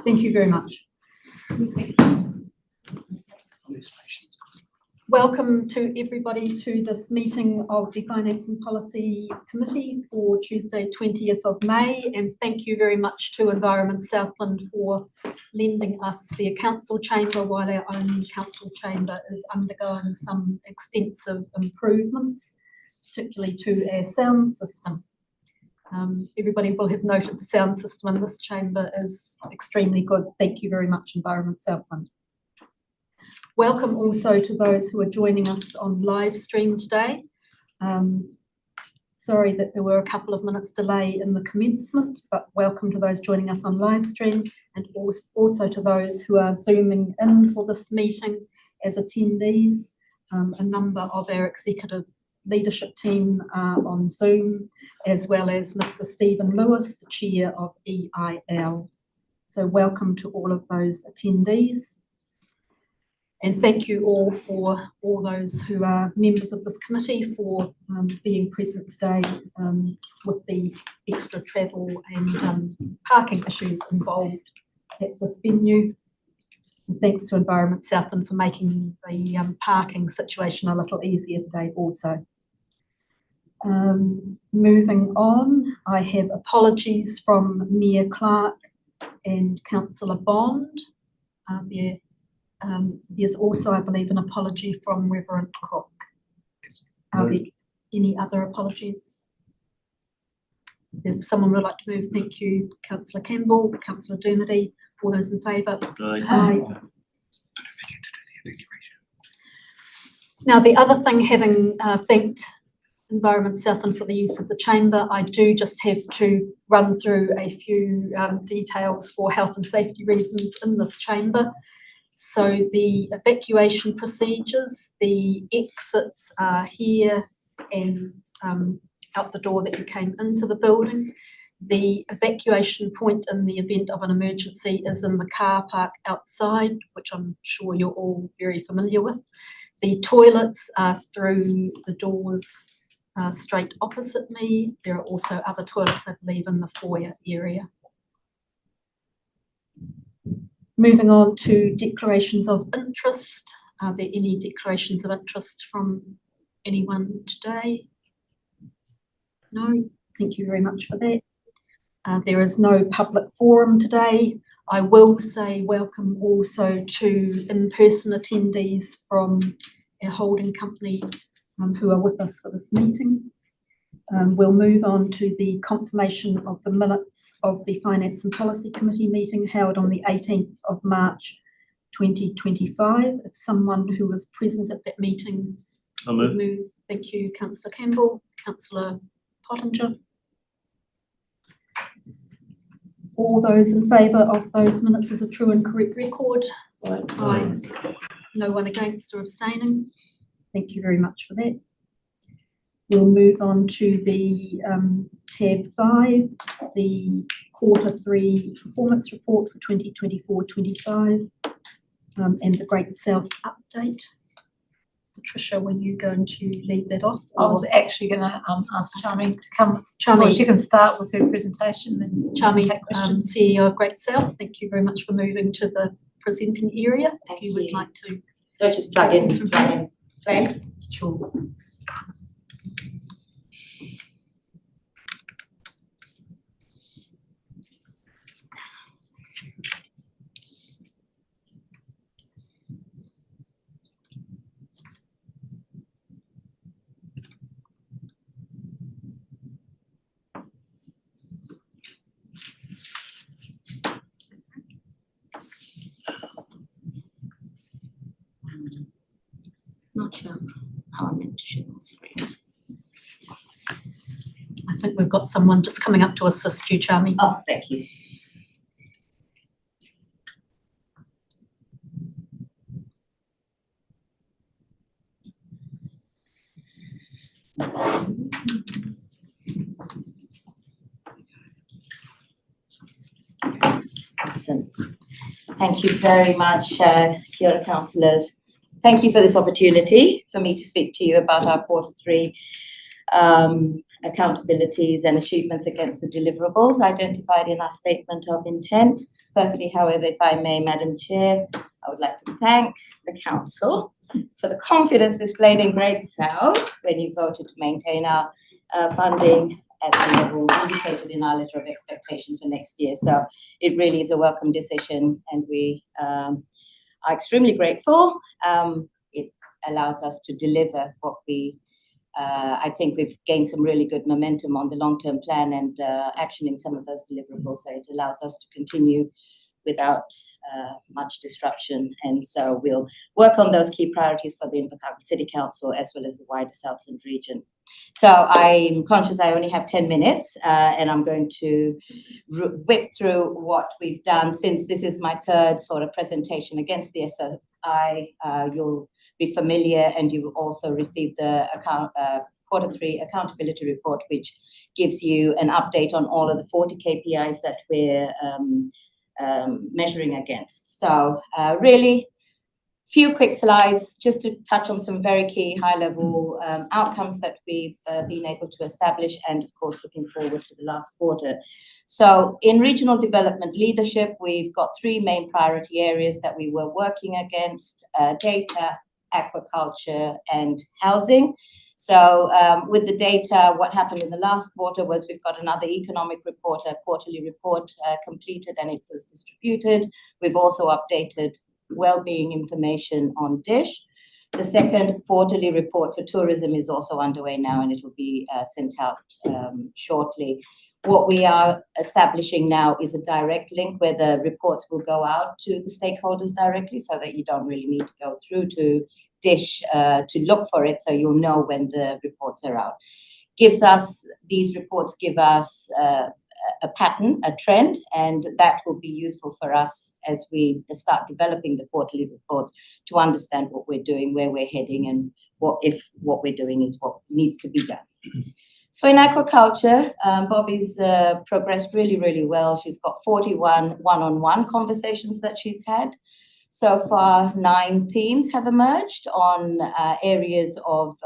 Thank you very much. Welcome to everybody to this meeting of the Finance and Policy Committee for Tuesday 20th of May, and thank you very much to Environment Southland for lending us their council chamber while our own council chamber is undergoing some extensive improvements, particularly to our sound system. Everybody will have noted the sound system in this chamber is extremely good. Thank you very much, Environment Southland. Welcome also to those who are joining us on live stream today. Sorry that there were a couple of minutes delay in the commencement, but welcome to those joining us on live stream, and also to those who are zooming in for this meeting as attendees. A number of our executive leadership team are on Zoom, as well as Mr. Stephen Lewis, the chair of EIL. So welcome to all of those attendees. And thank you all for all those who are members of this committee for being present today with the extra travel and parking issues involved at this venue. And thanks to Environment Southland for making the parking situation a little easier today also. Moving on, I have apologies from Mayor Clark and Councillor Bond. There's also, I believe, an apology from Reverend Cook. Yes. Are there any other apologies? If someone would like to move, thank you, Councillor Campbell, Councillor Dermody. All those in favour? Aye. Now, the other thing, having thanked Environment Southland for the use of the chamber, I do just have to run through a few details for health and safety reasons in this chamber. So the evacuation procedures, the exits are here and out the door that you came into the building. The evacuation point in the event of an emergency is in the car park outside, which I'm sure you're all very familiar with. The toilets are through the doors straight opposite me. There are also other toilets, I believe, in the foyer area. Moving on to declarations of interest. Are there any declarations of interest from anyone today? No, thank you very much for that. There is no public forum today. I will say welcome also to in-person attendees from our holding company who are with us for this meeting. We'll move on to the confirmation of the minutes of the Finance and Policy Committee meeting held on the 18th of March 2025. If someone who was present at that meeting would move. Thank you, Councillor Campbell. Councillor Pottinger. All those in favour of those minutes as a true and correct record? Aye. No one against or abstaining? Thank you very much for that. We'll move on to the tab 5, the Q3 performance report for 2024-25 and the Great South update. Patricia, were you going to lead that off? I was actually going to ask Charmy to come. Charmy, she can start with her presentation. Then Charmy, take questions. CEO of Great South, thank you very much for moving to the presenting area. Thank if you would like to. Don't just plug in. Play. Sure. Not sure how I'm meant to share my screen. I think we've got someone just coming up to assist you, Charmy. Oh, thank you. Awesome. Thank you very much, Kia ora, councillors. Thank you for this opportunity for me to speak to you about our Q3 accountabilities and achievements against the deliverables identified in our statement of intent. Firstly, however, if I may, Madam Chair, I would like to thank the Council for the confidence displayed in Great South when you voted to maintain our funding at the level indicated in our letter of expectation for next year. So it really is a welcome decision, and we are extremely grateful. It allows us to deliver what we I think we've gained some really good momentum on the long-term plan and actioning some of those deliverables. So it allows us to continue without much disruption. And so we'll work on those key priorities for the Invercargill City Council as well as the wider Southland region. So I'm conscious I only have 10 minutes and I'm going to whip through what we've done since this is my third sort of presentation against the SOI. You'll be familiar, and you will also receive the Q3 accountability report, which gives you an update on all of the 40 KPIs that we're measuring against. So really few quick slides just to touch on some very key high-level outcomes that we've been able to establish, and of course looking forward to the last quarter. So in regional development leadership, we've got three main priority areas that we were working against: data, aquaculture, and housing. So with the data, what happened in the last quarter was we've got another economic report, a quarterly report completed, and it was distributed. We've also updated well-being information on Dish. The second quarterly report for tourism is also underway now, and it will be sent out shortly. What we are establishing now is a direct link where the reports will go out to the stakeholders directly, so that you don't really need to go through to Dish to look for it, so you'll know when the reports are out. These reports give us a pattern, a trend, and that will be useful for us as we start developing the quarterly reports to understand what we're doing, where we're heading, and what we're doing is what needs to be done. So in aquaculture, Bobby's progressed really, really well. She's got 41 one-on-one conversations that she's had. So far, 9 themes have emerged on areas of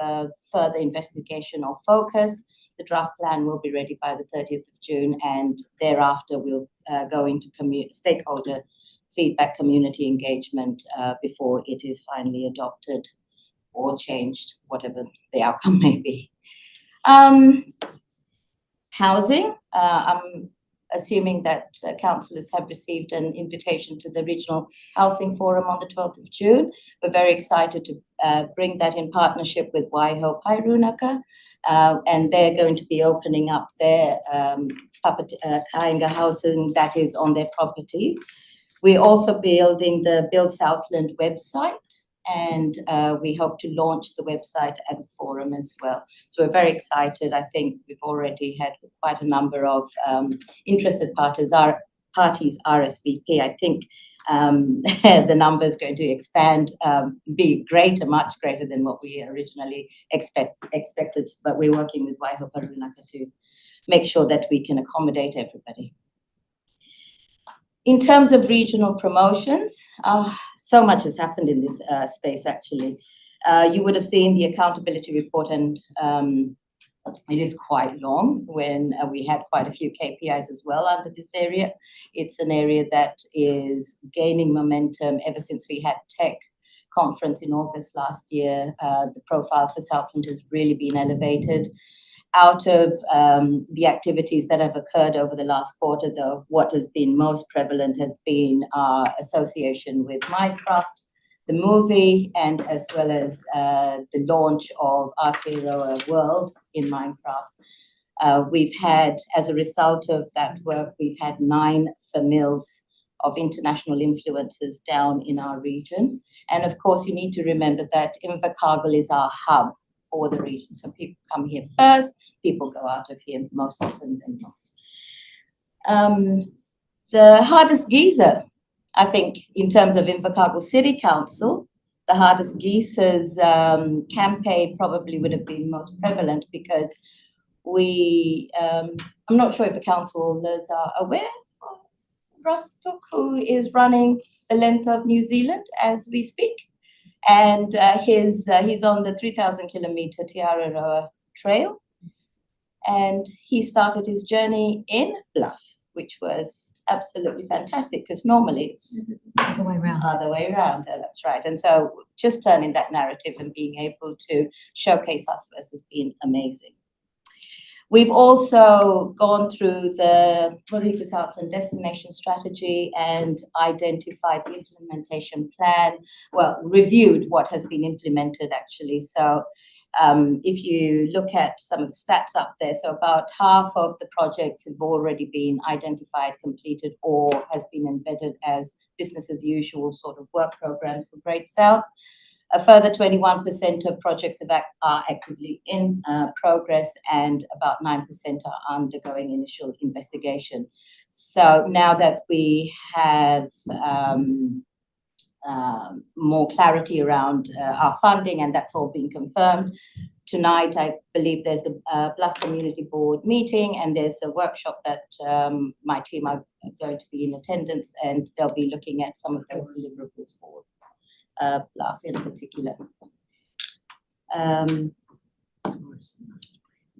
further investigation or focus. The draft plan will be ready by the 30th of June, and thereafter we'll go into stakeholder feedback, community engagement before it is finally adopted or changed, whatever the outcome may be. Housing, I'm assuming that councillors have received an invitation to the Regional Housing Forum on the 12th of June. We're very excited to bring that in partnership with Waiho Pai Runaka, and they're going to be opening up their Kainga housing that is on their property. We're also building the Build Southland website, and we hope to launch the website at the forum as well. So we're very excited. I think we've already had quite a number of interested parties RSVP. I think the number is going to expand, be greater, much greater than what we originally expected. But we're working with Waiho Pai Runaka to make sure that we can accommodate everybody. In terms of regional promotions, so much has happened in this space, actually. You would have seen the accountability report, and it is quite long when we had quite a few KPIs as well under this area. It's an area that is gaining momentum ever since we had tech conference in August last year. The profile for Southland has really been elevated. Out of the activities that have occurred over the last quarter, though, what has been most prevalent has been our association with Minecraft, the movie, and as well as the launch of Aotearoa World in Minecraft. We've had, as a result of that work, we've had 9 famils of international influencers down in our region. And of course, you need to remember that Invercargill is our hub for the region. So people come here first, people go out of here most often than not. The hardest geezer, I think, in terms of Invercargill City Council, the hardest geezer's campaign probably would have been most prevalent because I'm not sure if the councillors are aware of Ross Cook, who is running the length of New Zealand as we speak. And he's on the 3,000 kilometre Te Araroa Trail. and he started his journey in Bluff, which was absolutely fantastic because normally it's Other way around. other way around. That's right. And so just turning that narrative and being able to showcase us first has been amazing. We've also gone through the Maurika Southland Destination Strategy and identified the implementation plan, well, reviewed what has been implemented actually. So if you look at some of the stats up there, so about half of the projects have already been identified, completed, or has been embedded as business as usual sort of work programs for Great South. A further 21% of projects are actively in progress, and about 9% are undergoing initial investigation. So now that we have more clarity around our funding, and that's all been confirmed, tonight I believe there's a Bluff Community Board meeting, and there's a workshop that my team are going to be in attendance, and they'll be looking at some of those deliverables for Bluff in particular.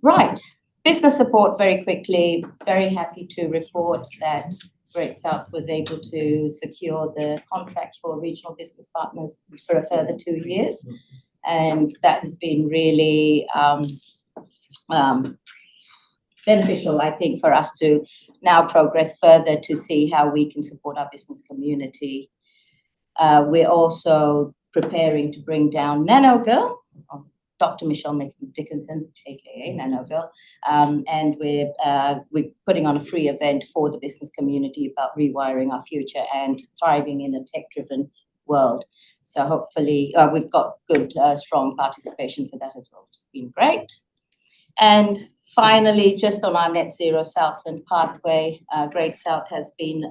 Right, business support very quickly. Very happy to report that Great South was able to secure the contract for regional business partners for a further 2 years, and that has been really beneficial, I think, for us to now progress further to see how we can support our business community. We're also preparing to bring down Nano Girl, Dr. Michelle Dickinson, aka Nano Girl, and we're putting on a free event for the business community about rewiring our future and thriving in a tech-driven world. So hopefully we've got good, strong participation for that as well, which has been great. And finally, just on our Net Zero Southland pathway, Great South has been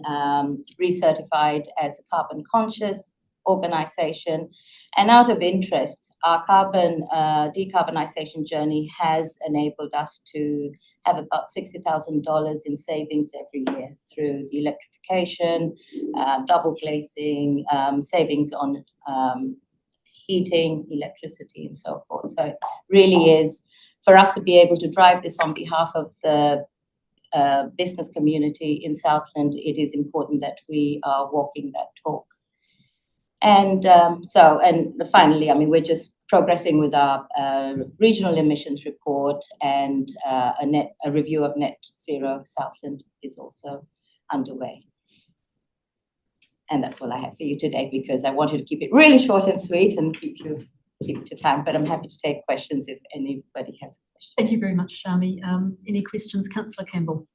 recertified as a carbon conscious organisation. And out of interest, our carbon decarbonisation journey has enabled us to have about $60,000 in savings every year through the electrification, double glazing, savings on heating, electricity, and so forth. So it really is, for us to be able to drive this on behalf of the business community in Southland, it is important that we are walking that talk. And finally, I mean, we're just progressing with our regional emissions report, and a review of Net Zero Southland is also underway. And that's all I have for you today, because I wanted to keep it really short and sweet and keep to time, but I'm happy to take questions if anybody has questions. Thank you very much, Shami. Any questions, Councillor Campbell?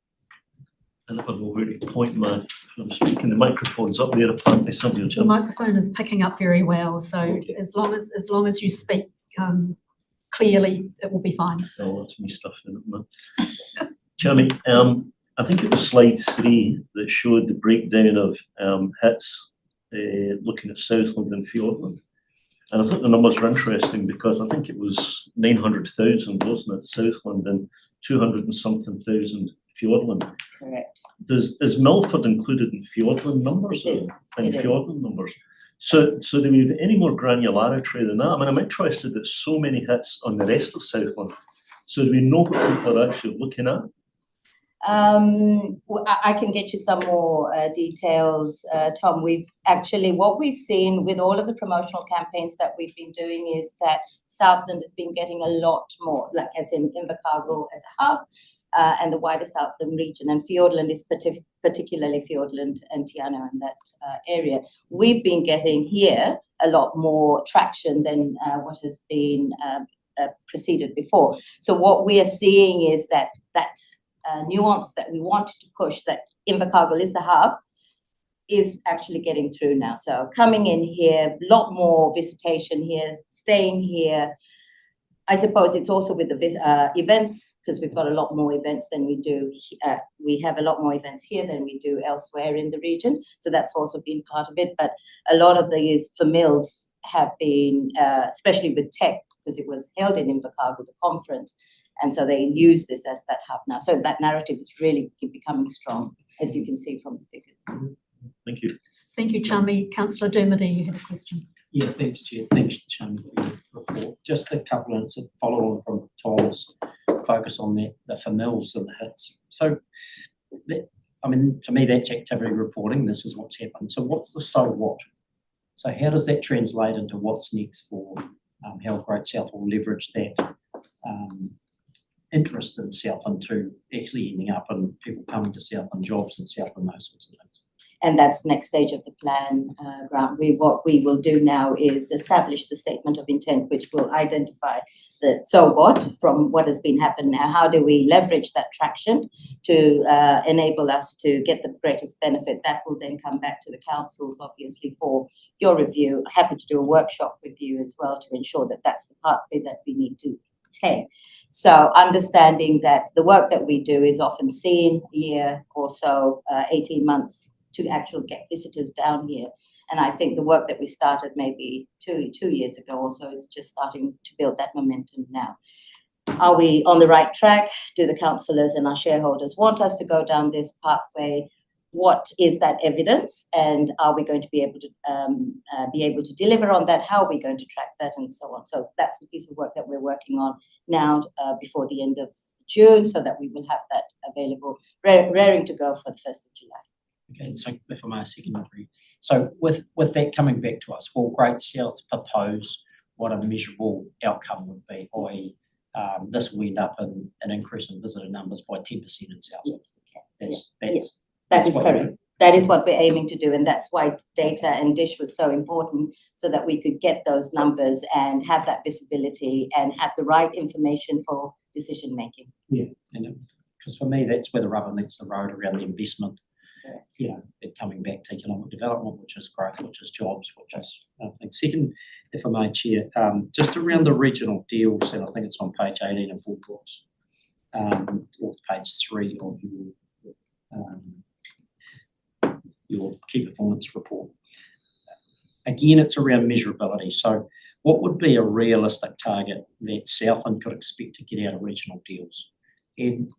I never know where to point I'm speaking, the microphone's up there, apparently somebody will The jump. microphone is picking up very well, so Okay. as long as you speak clearly, it will be fine. Oh, that's me stuff, isn't it? Jeremy, I think it was slide 3 that showed the breakdown of hits looking at Southland and Fiordland. And I thought the numbers were interesting because I think it was 900,000, wasn't it, Southland, and 200 and something thousand Fiordland. Correct. Is Milford included in Fiordland numbers? It is. In It is. Fiordland numbers? So do we have any more granularity than that? I mean, I'm interested that so many hits on the rest of Southland. So do we know what people are actually looking at? Well, I can get you some more details, Tom. What we've seen with all of the promotional campaigns that we've been doing is that Southland has been getting a lot more, like as in Invercargill as a hub, and the wider Southland region, and Fiordland is particularly Fiordland and Te Anau in that area. We've been getting here a lot more traction than what has been preceded before. So what we are seeing is that nuance that we wanted to push, that Invercargill is the hub, is actually getting through now. So coming in here, a lot more visitation here, staying here. I suppose it's also with the events, because we've got a lot more events than we do. We have a lot more events here than we do elsewhere in the region. So that's also been part of it. But a lot of these families have been, especially with tech, because it was held in Invercargill, the conference. And so they use this as that hub now. So that narrative is really becoming strong, as you can see from the figures. Thank you. Thank you, Chami. Councillor Dermody, you had a question. Yeah, thanks, Chair. Thanks, Chami, for your report. Just a couple of follow on from Tom's focus on the FMLs and the hits. So, to me, that's activity reporting. This is what's happened. So what's the so what? So how does that translate into what's next for how Great South will leverage that interest in Southland to actually ending up in people coming to Southland, jobs in Southland, those sorts of things. And that's the next stage of the plan, Grant. What we will do now is establish the statement of intent, which will identify the so what from what has been happening now. How do we leverage that traction to enable us to get the greatest benefit? That will then come back to the councils, obviously, for your review. Happy to do a workshop with you as well to ensure that that's the pathway that we need to take. So understanding that the work that we do is often seen a year or so, 18 months to actually get visitors down here. And I think the work that we started maybe two years ago or so is just starting to build that momentum now. Are we on the right track? Do the councillors and our shareholders want us to go down this pathway? What is that evidence? And are we going to be able to deliver on that? How are we going to track that and so on? So that's the piece of work that we're working on now before the end of June, so that we will have that available, raring to go for the 1st of July. Okay, so if I may, secondary. So with that coming back to us, will Great South propose what a measurable outcome would be, i.e. this will end up in an increase in visitor numbers by 10% in South? Yes, we can. That is correct. That is what we're aiming to do, and that's why data and Dish was so important, so that we could get those numbers and have that visibility and have the right information for decision making. Yeah, and because for me, that's where the rubber meets the road around the investment. It coming back to economic development, which is growth, which is jobs, which is second, if I may, Chair, just around the regional deals, and I think it's on page 18 of board books, or page 3 of your key performance report. Again, it's around measurability. So what would be a realistic target that Southland could expect to get out of regional deals? And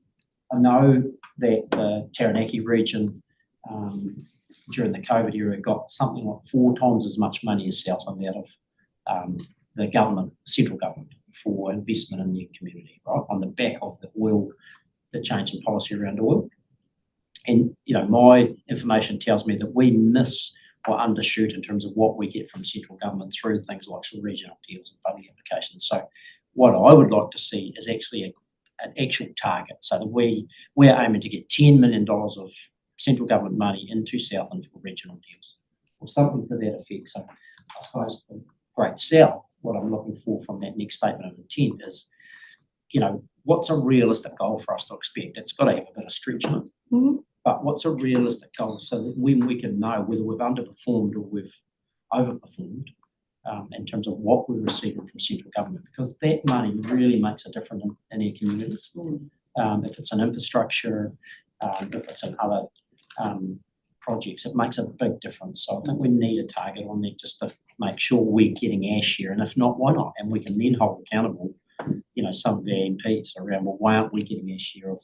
I know that the Taranaki region during the COVID era got something like 4 times as much money as Southland out of the government, central government, for investment in their community, right, on the back of the change in policy around oil. And, my information tells me that we miss or undershoot in terms of what we get from central government through things like some regional deals and funding applications. So what I would like to see is actually an actual target, so that we're aiming to get $10 million of central government money into Southland for regional deals, or something to that effect. So I suppose for Great South, what I'm looking for from that next statement of intent is, what's a realistic goal for us to expect? It's got to have a bit of stretch in it. Mm-hmm. But what's a realistic goal, so that when we can know whether we've underperformed or we've overperformed in terms of what we're receiving from central government, because that money really makes a difference in our communities. If it's an infrastructure, if it's in other projects, it makes a big difference. So I think we need a target on that just to make sure we're getting our share, and if not, why not? And we can then hold accountable, some of the MPs around, well, why aren't we getting our share of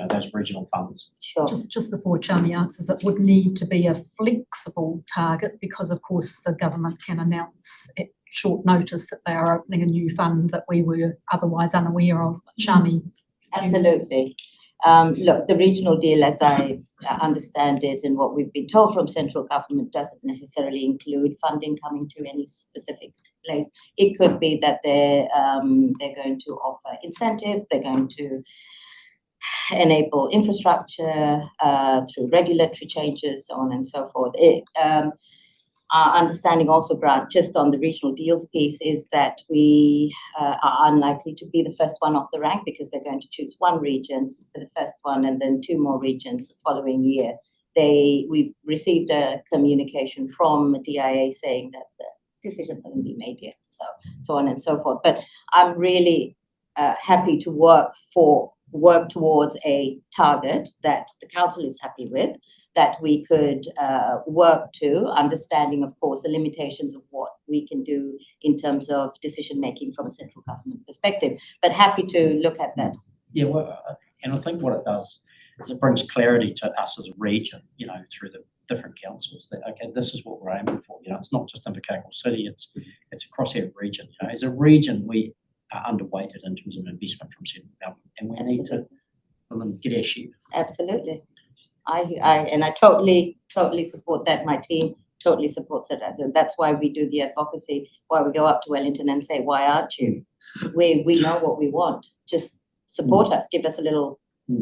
those regional funds? Sure. Just before Charmy answers, it would need to be a flexible target, because of course the government can announce at short notice that they are opening a new fund that we were otherwise unaware of. Charmy. Absolutely. Look, the regional deal, as I understand it and what we've been told from central government, doesn't necessarily include funding coming to any specific place. It could be that they're going to offer incentives, they're going to enable infrastructure through regulatory changes, so on and so forth. Our understanding also, Grant, just on the regional deals piece, is that we are unlikely to be the first one off the rank, because they're going to choose one region for the first one and then 2 more regions the following year. We've received a communication from DIA saying that the decision hasn't been made yet, so on and so forth. But I'm really happy to work towards a target that the council is happy with, that we could work to, understanding, of course, the limitations of what we can do in terms of decision making from a central government perspective, but happy to look at that. Yeah, well, and I think what it does is it brings clarity to us as a region, through the different councils, that, okay, this is what we're aiming for. It's not just Invercargill City, it's across our region. As a region, we underweighted in terms of investment from central government, and we need to get our share. Absolutely. I totally support that. My team totally supports it. And that's why we do the advocacy, why we go up to Wellington and say, why aren't you? We know what we want. Just support us, give us a little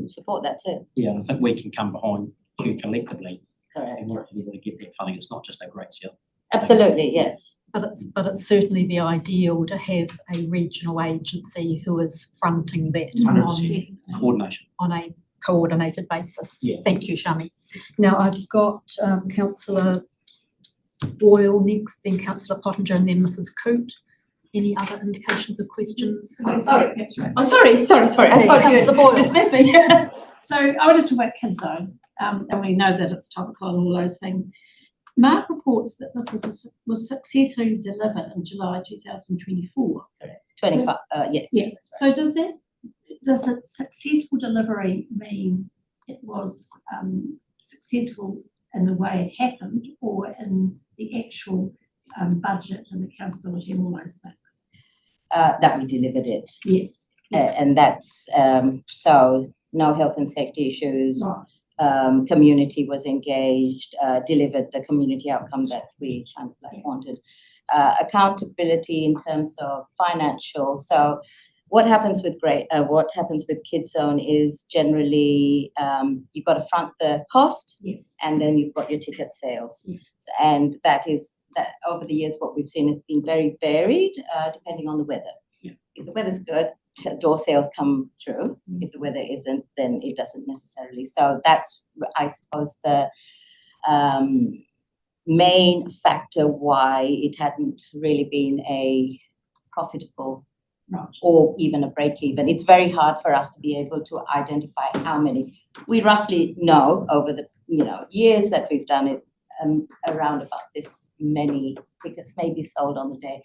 support, that's it. Yeah, I think we can come behind you collectively Correct. and work together to get that funding. It's not just a great sale. Absolutely, yes. But it's certainly the ideal to have a regional agency who is fronting that 100%. Coordination. on a coordinated basis. Yeah. Thank you, Shami. Now I've got Councillor Boyle next, then Councillor Pottinger, and then Mrs. Coote. Any other indications of questions? Sorry, that's right. Oh, sorry. I thought Councillor Boyle. you dismissed me. So I wanted to work Kids Zone, and we know that it's topical and all those things. Mark reports that this was successfully delivered in July 2024. 25, yes. Yes. So does a successful delivery mean it was successful in the way it happened, or in the actual budget and accountability and all those things? That we delivered it. Yes. And that's, so no health and safety issues. Right. Community was engaged, delivered the community outcome that we kind of like wanted. Accountability in terms of financial. So what happens with Kids Zone is generally you've got to front the cost, Yes. and then you've got your ticket sales. Yeah. And that over the years, what we've seen has been very varied depending on the weather. Yeah. If the weather's good, door sales come through. If the weather isn't, then it doesn't necessarily. So that's, I suppose, the main factor why it hadn't really been a profitable Right. or even a break even. It's very hard for us to be able to identify how many. We roughly know over the years that we've done it, around about this many tickets may be sold on the day.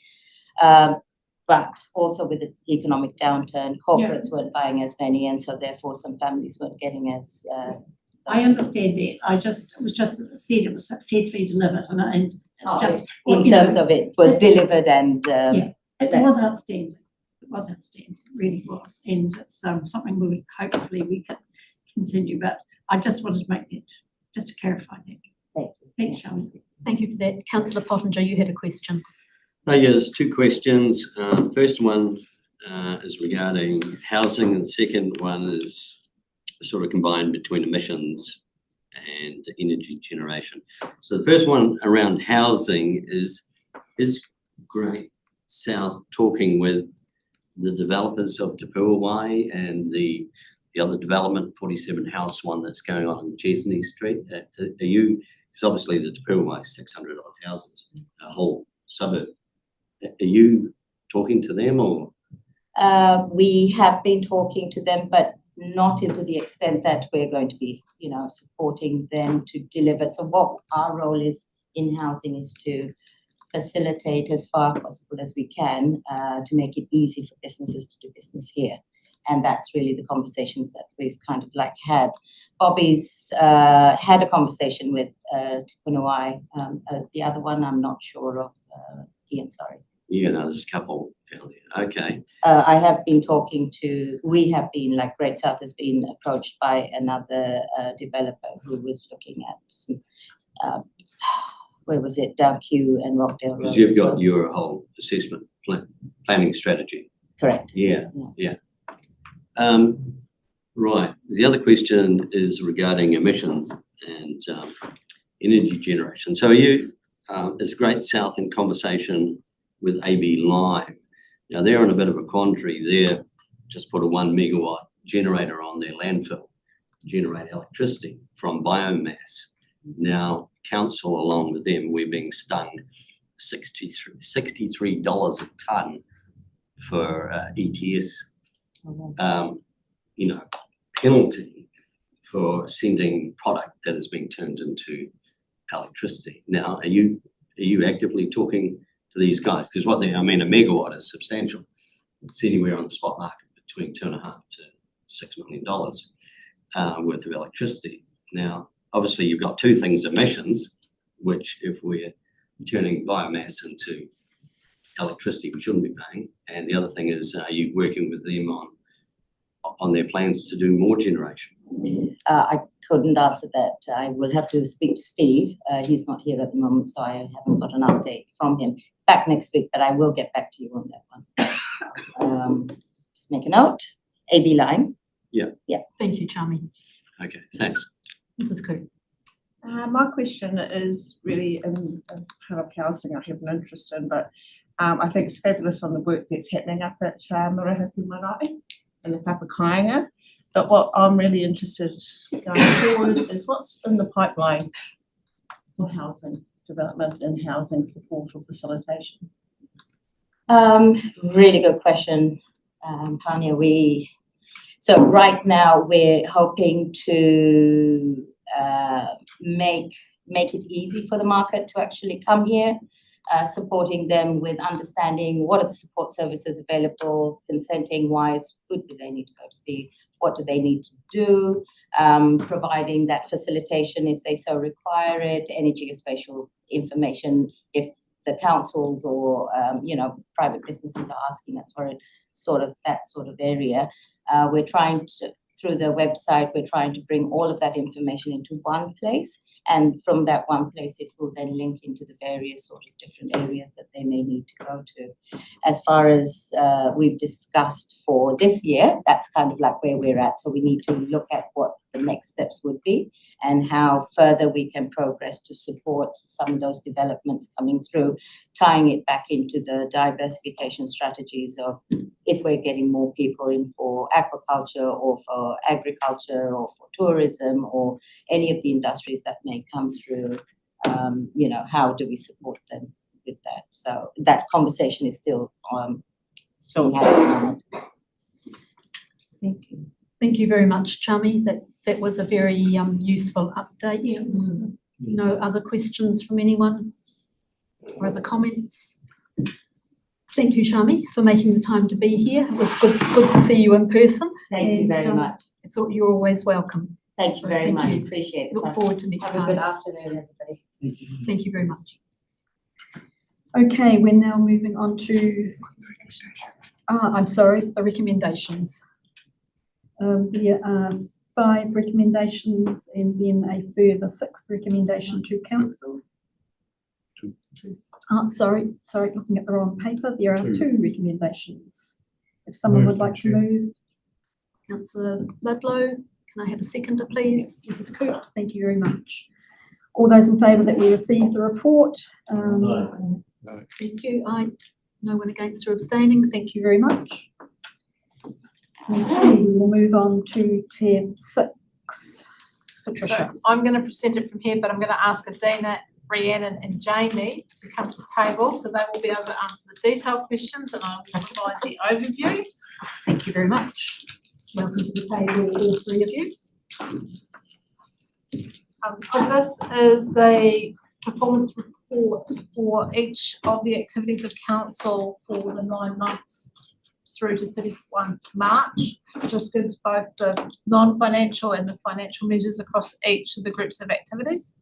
But also with the economic downturn, corporates weren't buying as many, and so therefore some families weren't getting as. I understand that. It was just said it was successfully delivered, and it's just in terms of it was delivered and. It was outstanding. It was outstanding. It really was, and it's something we hopefully we can continue. But I just wanted to make that, just to clarify that. Thank you. Thanks, Shami. Thank you for that. Councillor Pottinger, you had a question. Yes, two questions. First one is regarding housing, and the second one is sort of combined between emissions and energy generation. So the first one around housing is Great South talking with the developers of Te Puawai and the other development, 47 House one that's going on in Chesney Street. Are you, because obviously the Te Puawai 600 odd houses, a whole suburb. Are you talking to them, or? We have been talking to them, but not into the extent that we're going to be, supporting them to deliver. So what our role is in housing is to facilitate as far possible as we can to make it easy for businesses to do business here. And that's really the conversations that we've kind of like had. Bobby's had a conversation with Te Puawai. The other one I'm not sure of. Ian, sorry. Yeah, no, there's a couple down there. Okay. I have been Great South has been approached by another developer who was looking at some, where was it, Down Q and Rockdale Road. Because you've as got well. your whole assessment planning strategy. Correct. Yeah. Right. The other question is regarding emissions and energy generation. So are you, is Great South in conversation with AB Lime? Now they're in a bit of a quandary. They're just put a 1 megawatt generator on their landfill, generate electricity from biomass. Now council, along with them, we're being stung $63 a tonne for ETS. Penalty for sending product that is being turned into electricity. Now, are you actively talking to these guys? Because a megawatt is substantial. It's anywhere on the spot market between $2.5 to $6 million worth of electricity. Now, obviously, you've got two things: emissions, which if we're turning biomass into electricity we shouldn't be paying? And the other thing is, are you working with them on their plans to do more generation? I couldn't answer that. I will have to speak to Steve. He's not here at the moment, so I haven't got an update from him. Back next week, but I will get back to you on that one. Just make a note. AB line. Thank you, Charmy. Okay, thanks. Mrs. Coote. My question is really in public housing I have an interest in, but I think it's fabulous on the work that's happening up at Marahipi Marae and the Papakainga. But what I'm really interested going forward is what's in the pipeline for housing development and housing support or facilitation. Really good question, Pania. So right now we're hoping to make it easy for the market to actually come here, supporting them with understanding what are the support services available, consenting wise, who do they need to go to see, what do they need to do, providing that facilitation if they so require it, any geospatial information if the councils or private businesses are asking us for it, that sort of area. We're trying to, through the website, we're trying to bring all of that information into one place, and from that one place it will then link into the various sort of different areas that they may need to go to. As far as we've discussed for this year, that's kind of like where we're at, so we need to look at what the next steps would be and how further we can progress to support some of those developments coming through, tying it back into the diversification strategies of if we're getting more people in for aquaculture or for agriculture or for tourism or any of the industries that may come through, how do we support them with that? So that conversation is still happening. Thank you. Thank you very much, Charmy. That was a very useful update. No other questions from anyone or other comments? Thank you, Charmy, for making the time to be here. It was good to see you in person. Thank you very much. You're always welcome. Thank you very Thank much. you. Appreciate it. Look forward to next Have a good time. afternoon, everybody. Thank you very much. Okay, we're now moving on to, the recommendations. There are 5 recommendations and then a further 6th recommendation to council. Two. Sorry, looking at the wrong paper. There are 2 recommendations. If someone would like to move. Councillor Ludlow, can I have a seconder, please? Mrs. Coote, thank you very much. All those in favour that we receive the report? No. Thank you. Aye. No one against or abstaining. Thank you very much. Okay, we will move on to tab 6. Patricia. So I'm going to present it from here, but I'm going to ask Adina, Rhiannon and Jamie to come to the table, so they will be able to answer the detailed questions and I will provide the overview. Thank you very much. Welcome to the table, all 3 of you. So this is the performance report for each of the activities of council for the 9 months through to 31 March. This gives both the non-financial and the financial measures across each of the groups of activities.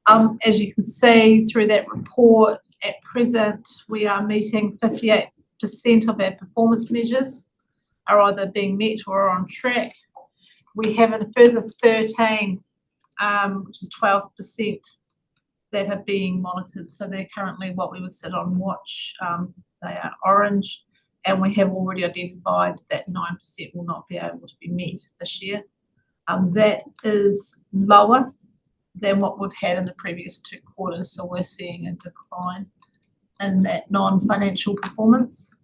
As you can see through that report, at present we are meeting 58% of our performance measures are either being met or are on track. We have a further 13, which is 12%, that are being monitored. So they're currently what we would sit on watch. They are orange, and we have already identified that 9% will not be able to be met this year. That is lower than what we've had in the previous 2 quarters, so we're seeing a decline in that non-financial performance.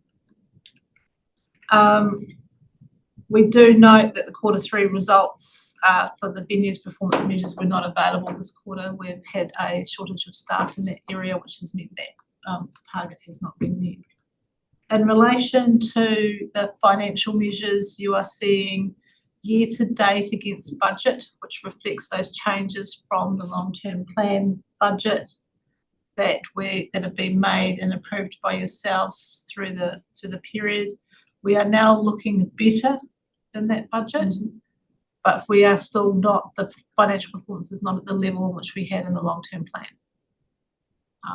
We do note that the Q3 results for the venues performance measures were not available this quarter. We've had a shortage of staff in that area, which has meant that target has not been met. In relation to the financial measures, you are seeing year to date against budget, which reflects those changes from the long-term plan budget that have been made and approved by yourselves through the period. We are now looking better than that budget, but we are still not, the financial performance is not at the level in which we had in the long-term plan.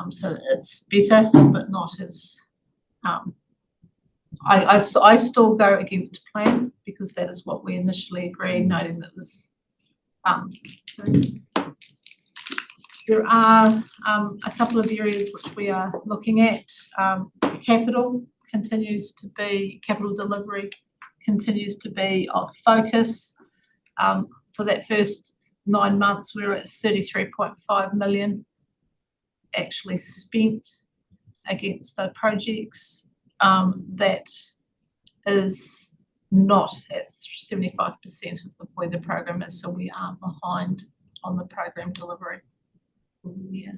So it's better, but not as, I still go against plan because that is what we initially agreed, noting that was, there are a couple of areas which we are looking at. Capital delivery continues to be of focus. For that first 9 months, we were at 33.5 million actually spent against the projects. That is not at 75% of where the program is, so we are behind on the program delivery. Yeah.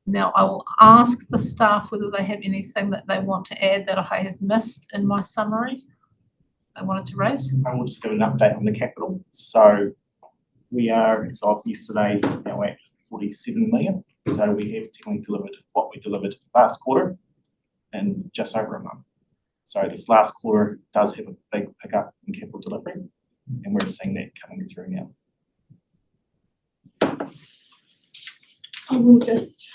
Now I will ask the staff whether they have anything that they want to add that I have missed in my summary they wanted to raise. I will just give an update on the capital. So we are, as of yesterday, now at 47 million. So we have technically delivered what we delivered last quarter in just over a month. So this last quarter does have a big pickup in capital delivery, and we're seeing that coming through now. I will just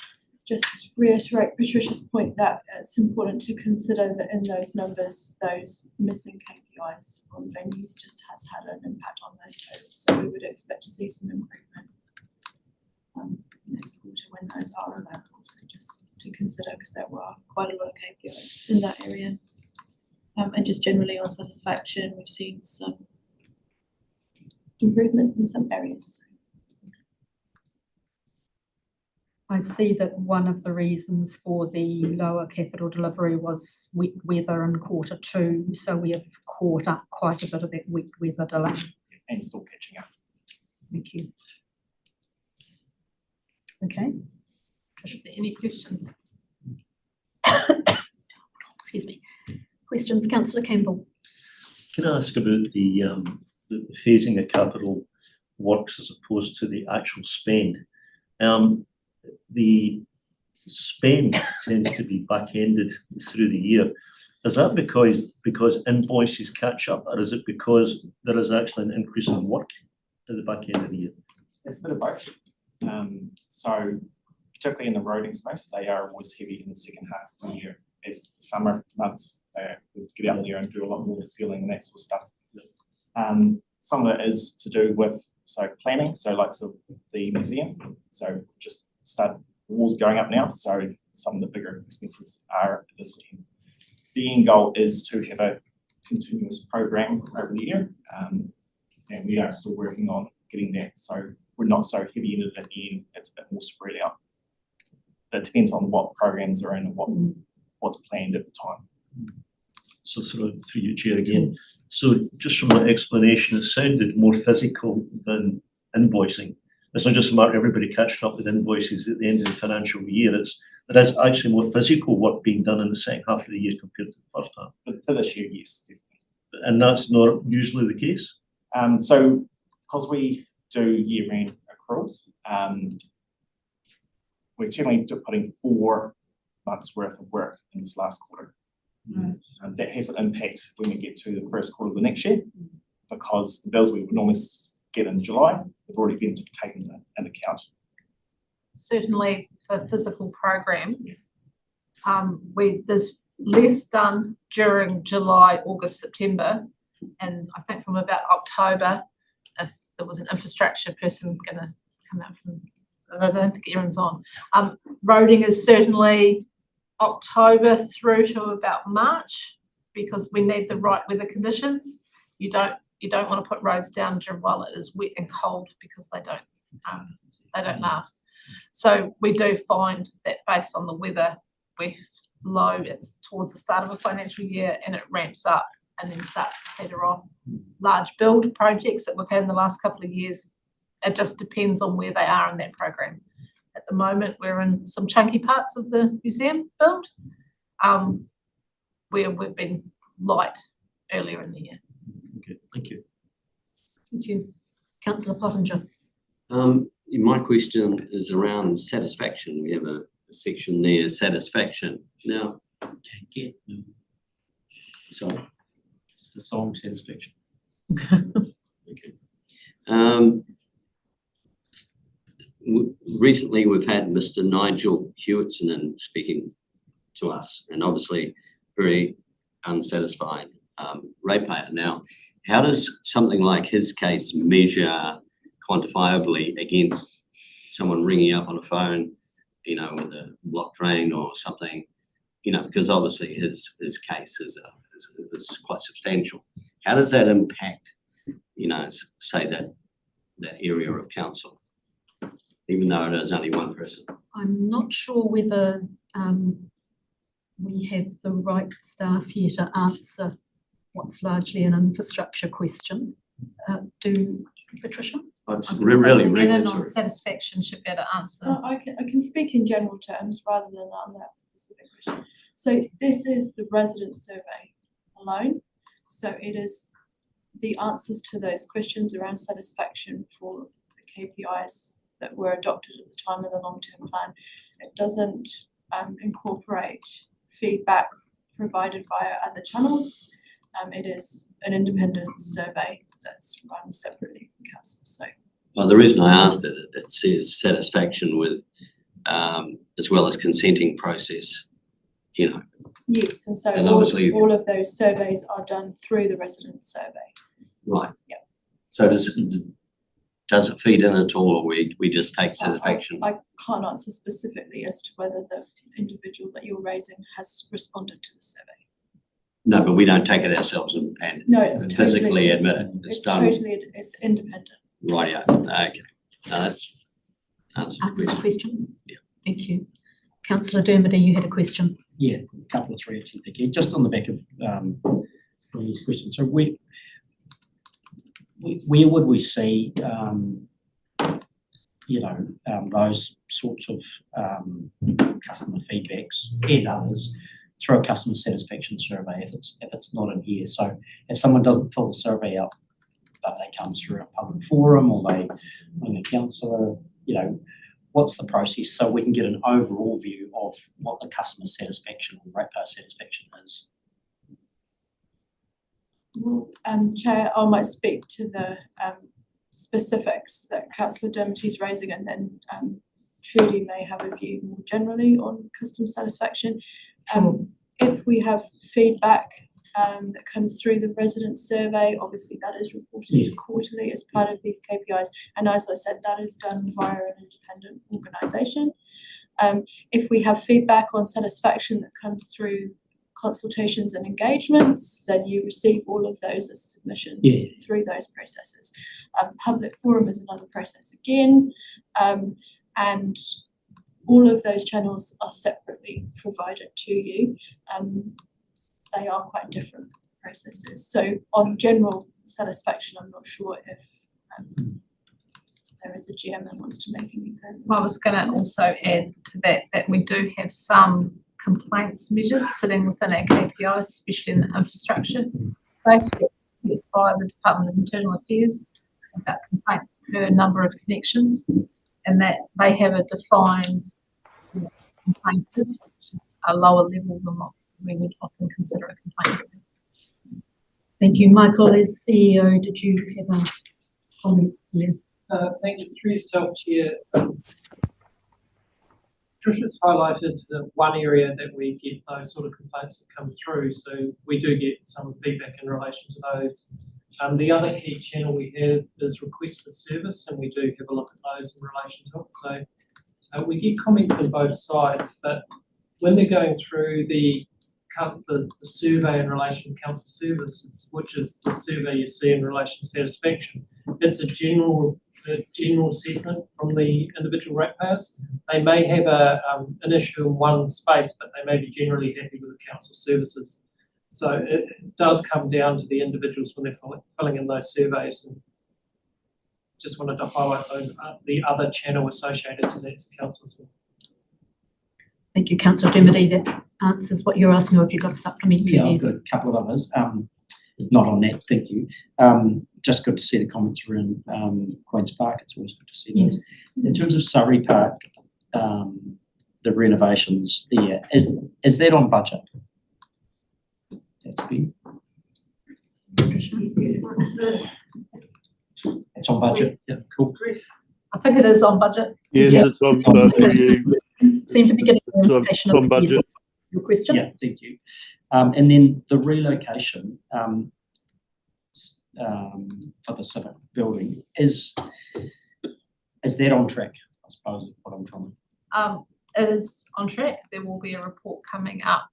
reiterate Patricia's point that it's important to consider that in those numbers, those missing KPIs from venues just has had an impact on those totals. So we would expect to see some improvement next quarter when those are available. So just to consider, because there were quite a lot of KPIs in that area. And just generally on satisfaction, we've seen some improvement in some areas. I see that one of the reasons for the lower capital delivery was wet weather in Q2, so we have caught up quite a bit of that wet weather delay. And still catching up. Thank you. Okay. Is there any questions? Excuse me. Questions, Councillor Campbell? Can I ask about the phasing of capital works as opposed to the actual spend? The spend tends to be back-ended through the year. Is that because invoices catch up, or is it because there is actually an increase in work at the back end of the year? It's a bit of both. So particularly in the roading space, they are always heavy in the second half of the year. As the summer months, they get out there and do a lot more sealing and that sort of stuff. Some of it is to do with planning, so likes of the museum. So just start walls going up now, so some of the bigger expenses are this end. The end goal is to have a continuous program over the year, and we are still working on getting that, so we're not so heavy-ended at the end, it's a bit more spread out. But it depends on what programs are in and what's planned at the time. So sort of through your chair again. So just from that explanation, it sounded more physical than invoicing. It's not just a matter of everybody catching up with invoices at the end of the financial year. There is actually more physical work being done in the second half of the year compared to the first half. But for this year, yes, definitely. And that's not usually the case? So because we do year-end accruals, we're generally putting 4 months worth of work in this last quarter. That has an impact when we get to the first quarter of the next year, because the bills we would normally get in July have already been taken into account. Certainly for physical program, there's less done during July, August, September, and I think from about October, if there was an infrastructure person going to come out from, I don't think everyone's on. Roading is certainly October through to about March, because we need the right weather conditions. You don't want to put roads down while it is wet and cold, because they don't last. So we do find that based on the weather, we're low, it's towards the start of a financial year, and it ramps up and then starts to peter off. Large build projects that we've had in the last couple of years, it just depends on where they are in that program. At the moment, we're in some chunky parts of the museum build, where we've been light earlier in the year. Okay, thank you. Thank you. Councillor Pottinger. My question is around satisfaction. We have a section there, satisfaction. Now, sorry. It's the song Satisfaction. Okay. recently we've had Mr. Nigel Hewitson speaking to us, and obviously very unsatisfied ratepayer. Now, how does something like his case measure quantifiably against someone ringing up on a phone, you know, with a block drain or something, you know, because obviously his case is quite substantial. How does that impact, you know, say that area of council, even though it is only one person? I'm not sure whether we have the right staff here to answer what's largely an infrastructure question. Do Patricia? It's really Helen on regulatory. satisfaction should better answer. I can speak in general terms rather than on that specific question. So this is the resident survey alone. So it is the answers to those questions around satisfaction for the KPIs that were adopted at the time of the long-term plan. It doesn't incorporate feedback provided via other channels. It is an independent survey that's run separately from council. So, well, the reason I asked it says satisfaction with, as well as consenting process, you know. yes, and so And obviously- all of those surveys are done through the resident survey. Right. Yep. So does it feed in at all, or we just take satisfaction? I can't answer specifically as to whether the individual that you're raising has responded to the survey. No, but we don't take it ourselves and No, it's physically totally, admit it. It's done. it's independent. Right, yeah, okay. No, that's answered the Answer the question. question? Yeah. Thank you. Councillor Dermody, you had a question. Yeah, a couple of three actually, Vicky. Just on the back of these questions. So where would we see, you know, those sorts of customer feedbacks and others through a customer satisfaction survey if it's not in here? So if someone doesn't fill the survey out, but they come through a public forum or they ring a councillor, you know, what's the process so we can get an overall view of what the customer satisfaction or ratepayer satisfaction is? Well, Chair, I might speak to the specifics that Councillor Dermody is raising, and then Trudy may have a view more generally on customer satisfaction. If we have feedback that comes through the resident survey, obviously that is reported quarterly as part of these KPIs, and as I said, that is done via an independent organisation. If we have feedback on satisfaction that comes through consultations and engagements, then you receive all of those as submissions through those processes. Public forum is another process again, and all of those channels are separately provided to you. They are quite different processes. So on general satisfaction, I'm not sure if there is a GM that wants to make any comment. I was going to also add to that we do have some complaints measures sitting within our KPIs, especially in the infrastructure space, by the Department of Internal Affairs about complaints per number of connections, and that they have a defined complaint list, which is a lower level than what we would often consider a complaint. Thank you. Michael, as CEO, did you have a comment here? Thank you. Through yourself, Chair. Trisha's highlighted one area that we get those sort of complaints that come through, so we do get some feedback in relation to those. The other key channel we have is request for service, and we do have a look at those in relation to it. So we get comments on both sides, but when they're going through the survey in relation to council services, which is the survey you see in relation to satisfaction, it's a general assessment from the individual ratepayers. They may have an issue in one space, but they may be generally happy with the council services. So it does come down to the individuals when they're filling in those surveys. And just wanted to highlight those, the other channel associated to that to council as well. Thank you, Councillor Dermody. That answers what you're asking, or if you've got a supplementary Yeah, there. I've got a couple of others. Not on that, thank you. Just good to see the comments around Queen's Park. It's always good to see those. Yes. In terms of Surrey Park, the renovations there, is that on budget? That's big. It's on budget. Yeah, cool. I think it is on budget. Yes, Yeah. it's on budget. Seem to be getting an It's on- indication it's on of budget. yes, your question. Yeah, thank you. And then the relocation for the civic building, is that on track? I suppose is what I'm trying to. It is on track. There will be a report coming up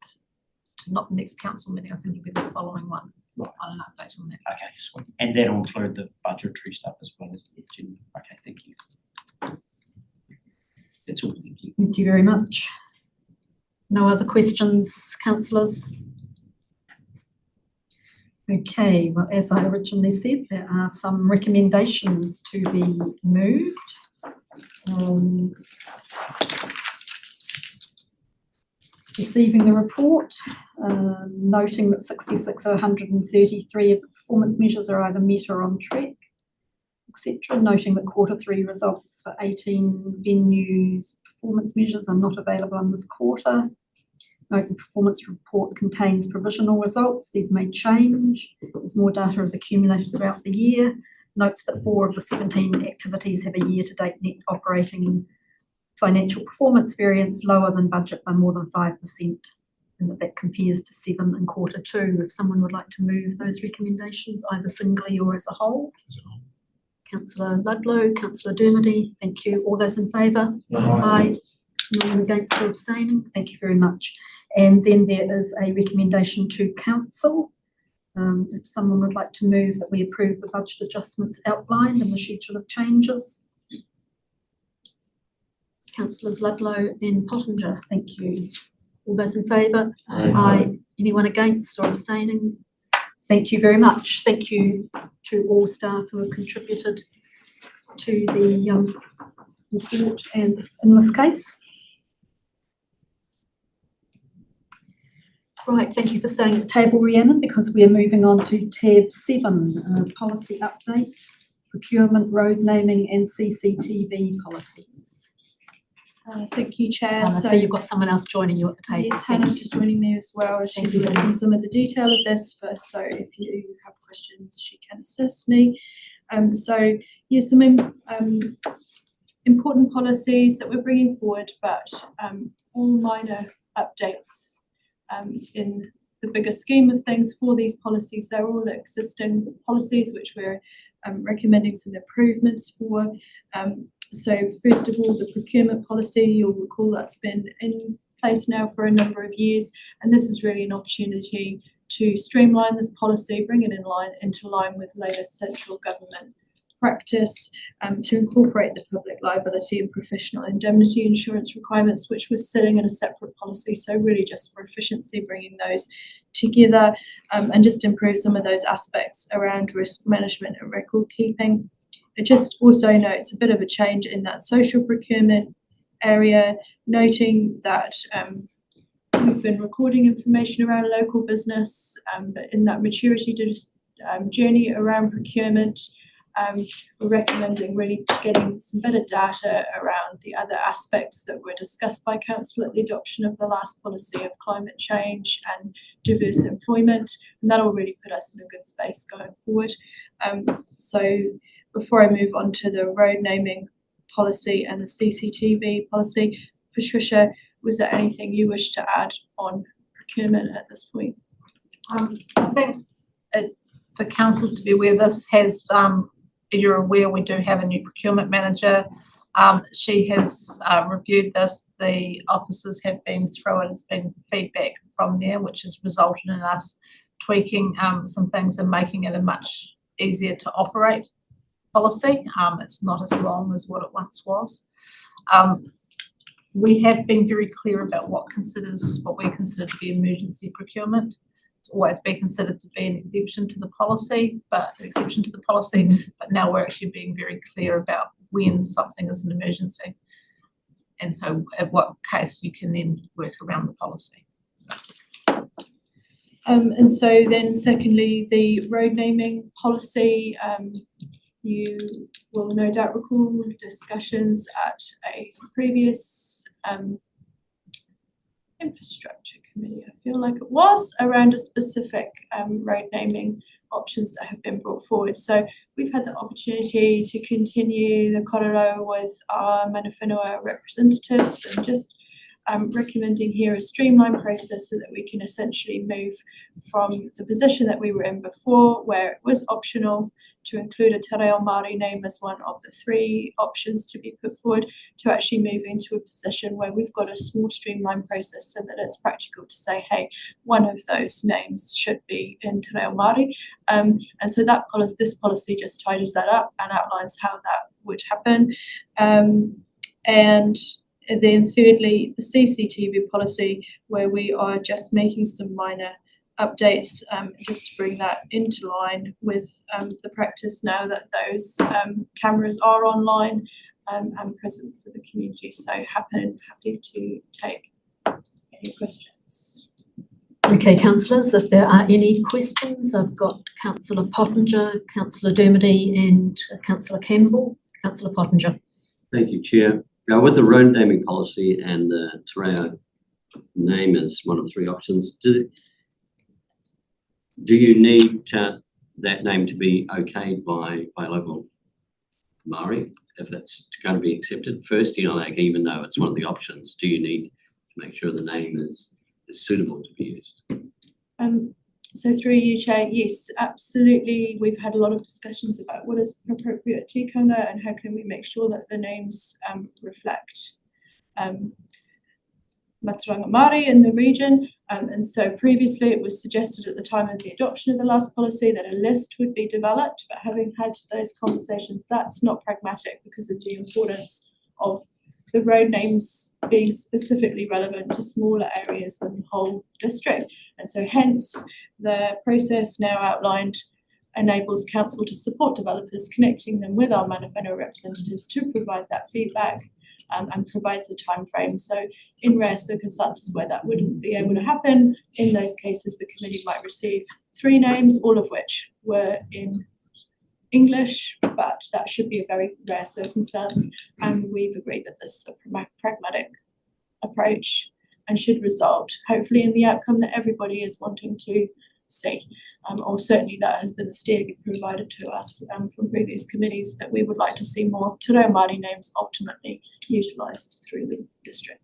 to not the next council meeting, I think it'll be the following one. Right. On an update on that. Okay, sweet. And that'll include the budgetary stuff as well as the agenda. Okay, thank you. That's all, thank you. Thank you very much. No other questions, councillors? Okay, well, as I originally said, there are some recommendations to be moved. Receiving the report, noting that 66 of 133 of the performance measures are either met or on track, etc. Noting that Q3 results for 18 venues performance measures are not available on this quarter. Note the performance report contains provisional results. These may change as more data is accumulated throughout the year. Notes that 4 of the 17 activities have a year-to-date net operating financial performance variance lower than budget by more than 5%, and that compares to 7 in Q2. If someone would like to move those recommendations, either singly or as a whole. Councillor Ludlow, Councillor Dermody, thank you. All those in favour? Aye. No against or abstaining? Thank you very much. And then there is a recommendation to council. If someone would like to move that we approve the budget adjustments outlined and the schedule of changes. Councillors Ludlow and Pottinger, thank you. All those in favour? Aye. Anyone against or abstaining? Thank you very much. Thank you to all staff who have contributed to the report and in this case. Right, thank you for staying at the table, Rhiannon, because we are moving on to tab 7, policy update, procurement, road naming and CCTV policies. Thank you, Chair. I see you've got someone else joining you at the table. Yes, Hannah's just joining me as well. She's you. looked in some of the detail of this, but so if you have questions, she can assist me. So yes, some important policies that we're bringing forward, but all minor updates in the bigger scheme of things for these policies. They're all existing policies which we're recommending some improvements for. So first of all, the procurement policy, you'll recall that's been in place now for a number of years, and this is really an opportunity to streamline this policy, bring it into line with latest central government practice, to incorporate the public liability and professional indemnity insurance requirements, which was sitting in a separate policy. So really just for efficiency, bringing those together, and just improve some of those aspects around risk management and record keeping. It just also notes a bit of a change in that social procurement area, noting that we've been recording information around local business, but in that maturity journey around procurement, we're recommending really getting some better data around the other aspects that were discussed by Council at the adoption of the last policy of climate change and diverse employment, and that'll really put us in a good space going forward. So before I move on to the road naming policy and the CCTV policy, Patricia, was there anything you wish to add on procurement at this point? I think for councillors to be aware, this has, you're aware we do have a new procurement manager. She has reviewed this. The officers have been through it. There's been feedback from there, which has resulted in us tweaking some things and making it a much easier to operate policy. It's not as long as what it once was. We have been very clear about what we consider to be emergency procurement. It's always been considered to be an exception to the policy, but now we're actually being very clear about when something is an emergency. And so at what case you can then work around the policy. And so then secondly, the road naming policy, you will no doubt recall discussions at a previous infrastructure committee, I feel like it was, around a specific road naming options that have been brought forward. So we've had the opportunity to continue the korero with our mana whenua representatives and just recommending here a streamlined process so that we can essentially move from the position that we were in before, where it was optional to include a Te Reo Māori name as one of the 3 options to be put forward, to actually move into a position where we've got a small streamlined process so that it's practical to say, hey, one of those names should be in Te Reo Māori. And so this policy just tidies that up and outlines how that would happen. And then thirdly, the CCTV policy, where we are just making some minor updates just to bring that into line with the practice now that those cameras are online and present for the community. So happy to take any questions. Okay, councillors, if there are any questions, I've got Councillor Pottinger, Councillor Dermody and Councillor Campbell. Councillor Pottinger. Thank you, Chair. Now, with the road naming policy and the Te Reo name as one of 3 options, do you need that name to be okayed by local Māori if it's going to be accepted first? You know, like even though it's one of the options, do you need to make sure the name is suitable to be used? So through you, Chair, yes, absolutely. We've had a lot of discussions about what is appropriate tikanga and how can we make sure that the names reflect Mataranga Māori in the region. And so previously it was suggested at the time of the adoption of the last policy that a list would be developed, but having had those conversations, that's not pragmatic because of the importance of the road names being specifically relevant to smaller areas than the whole district. And so hence the process now outlined enables council to support developers, connecting them with our mana whenua representatives to provide that feedback and provides the time frame. So in rare circumstances where that wouldn't be able to happen, in those cases the committee might receive 3 names, all of which were in English, but that should be a very rare circumstance, and we've agreed that this is a pragmatic approach and should result hopefully in the outcome that everybody is wanting to see, or certainly that has been the steer provided to us from previous committees, that we would like to see more Te Reo Māori names ultimately utilised through the district.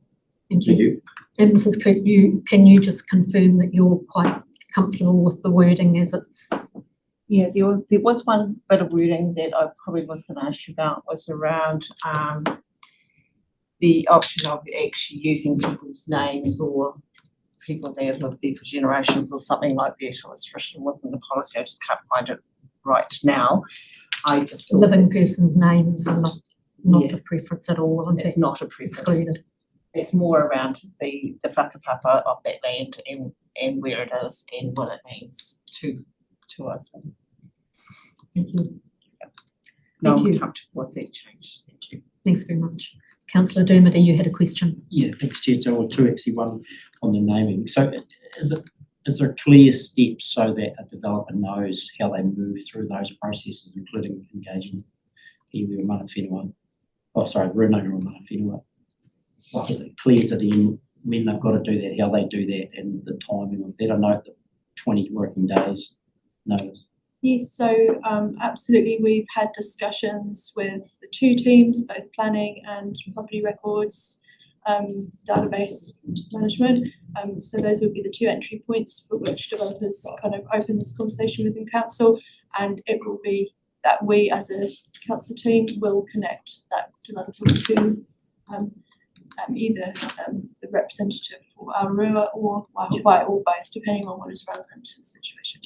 Thank you. And Mrs. Cook, can you just confirm that you're quite comfortable with the wording as it's? Yeah, there was one bit of wording that I probably was going to ask you about, was around the option of actually using people's names or people that have lived there for generations or something like that. It was written within the policy. I just can't find it right now. I just thought living person's names are not a preference at all. It's not a preference. Excluded. It's more around the whakapapa of that land and where it is and what it means to us. Thank you. No, Thank I'm you. comfortable with that change. Thank you. Thanks very much. Councillor Dermody, you had a question. Yeah, thanks, Chair. So, or 2 actually, one on the naming. So is there clear steps so that a developer knows how they move through those processes, including engaging iwi mana whenua? Oh, sorry, runanga or mana whenua. Like, is it clear to them when they've got to do that, how they do that, and the timing of that? I know the 20 working days notice. Yes, so absolutely, we've had discussions with the 2 teams, both planning and property records, database management. So those would be the 2 entry points for which developers kind of open this conversation within council, and it will be that we as a council team will connect that developer to either the representative for Aotearoa or Waihopai, or both, depending on what is relevant to the situation.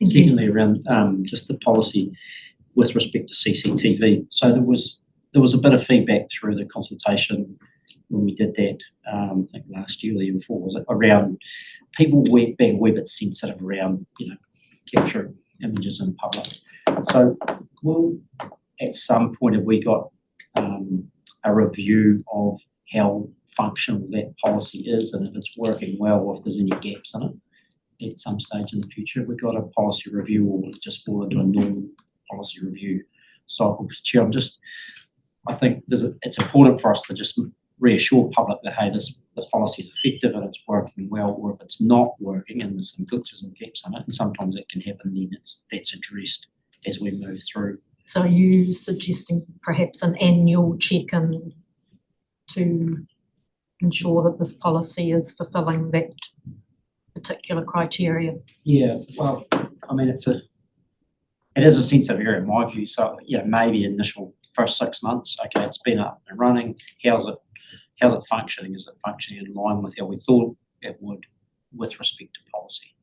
Secondly, around just the policy with respect to CCTV. So there was a bit of feedback through the consultation when we did that, I think last year or the year before, was it around people being a wee bit sensitive around, capturing images in public. So at some point have we got a review of how functional that policy is and if it's working well, or if there's any gaps in it at some stage in the future? We've got a policy review, or just fall into a normal policy review cycle? Because, Chair, I think it's important for us to just reassure public that, hey, the policy is effective and it's working well, or if it's not working and there's some glitches and gaps in it, and sometimes that can happen, then that's addressed as we move through. So are you suggesting perhaps an annual check-in to ensure that this policy is fulfilling that particular criteria? Yeah, well, I mean, it is a sensitive area in my view. So, maybe initial first 6 months, okay, it's been up and running. How's it functioning? Is it functioning in line with how we thought it would with respect to policy?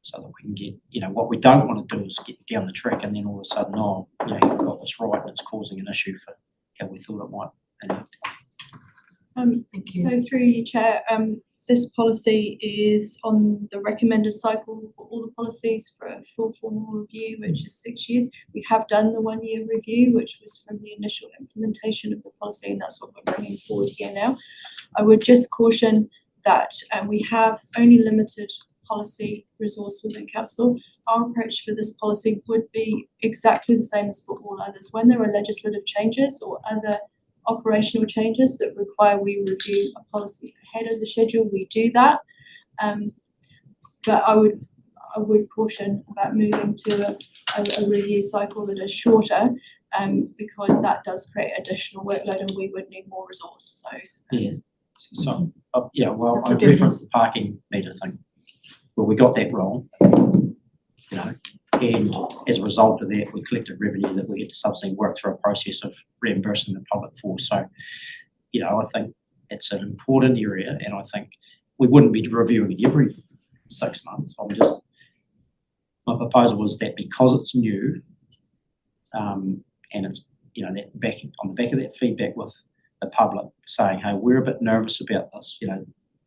So that we can get, what we don't want to do is get down the track and then all of a sudden, you've got this right and it's causing an issue for how we thought it might enact. Thank you. So through you, Chair, this policy is on the recommended cycle for all the policies for a full formal review, which is 6 years. We have done the 1 year review, which was from the initial implementation of the policy, and that's what we're bringing forward here now. I would just caution that we have only limited policy resource within council. Our approach for this policy would be exactly the same as for all others. When there are legislative changes or other operational changes that require we review a policy ahead of the schedule, we do that. But I would caution about moving to a review cycle that is shorter, because that does create additional workload and we would need more resource. So I referenced the parking meter thing. Well, we got that wrong, and as a result of that, we collected revenue that we had to subsequently work through a process of reimbursing the public for. So, I think it's an important area, and I think we wouldn't be reviewing it every 6 months. My proposal was that because it's new, and it's on the back of that feedback with the public saying, hey, we're a bit nervous about this,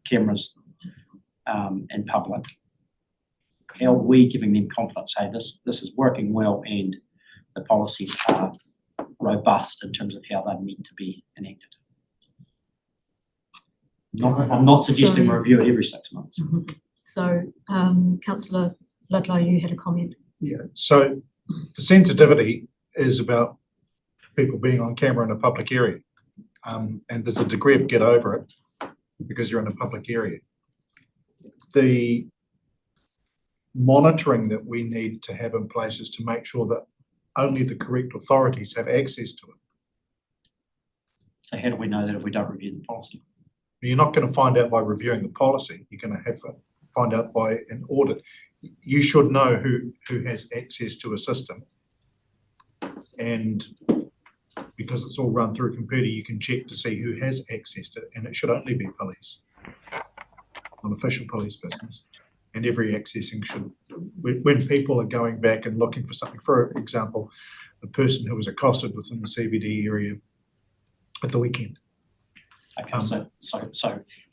cameras in public. How are we giving them confidence, hey, this is working well and the policies are robust in terms of how they're meant to be enacted? I'm not suggesting we review it every 6 months. So, Councillor Ludlow, you had a comment. Yeah, so the sensitivity is about people being on camera in a public area. And there's a degree of get over it because you're in a public area. The monitoring that we need to have in place is to make sure that only the correct authorities have access to it. So how do we know that if we don't review the policy? You're not going to find out by reviewing the policy. You're going to have to find out by an audit. You should know who has access to a system, and because it's all run through a computer, you can check to see who has access to it, and it should only be police, not official police business. And every accessing should, when people are going back and looking for something, for example, the person who was accosted within the CBD area at the weekend. Okay, so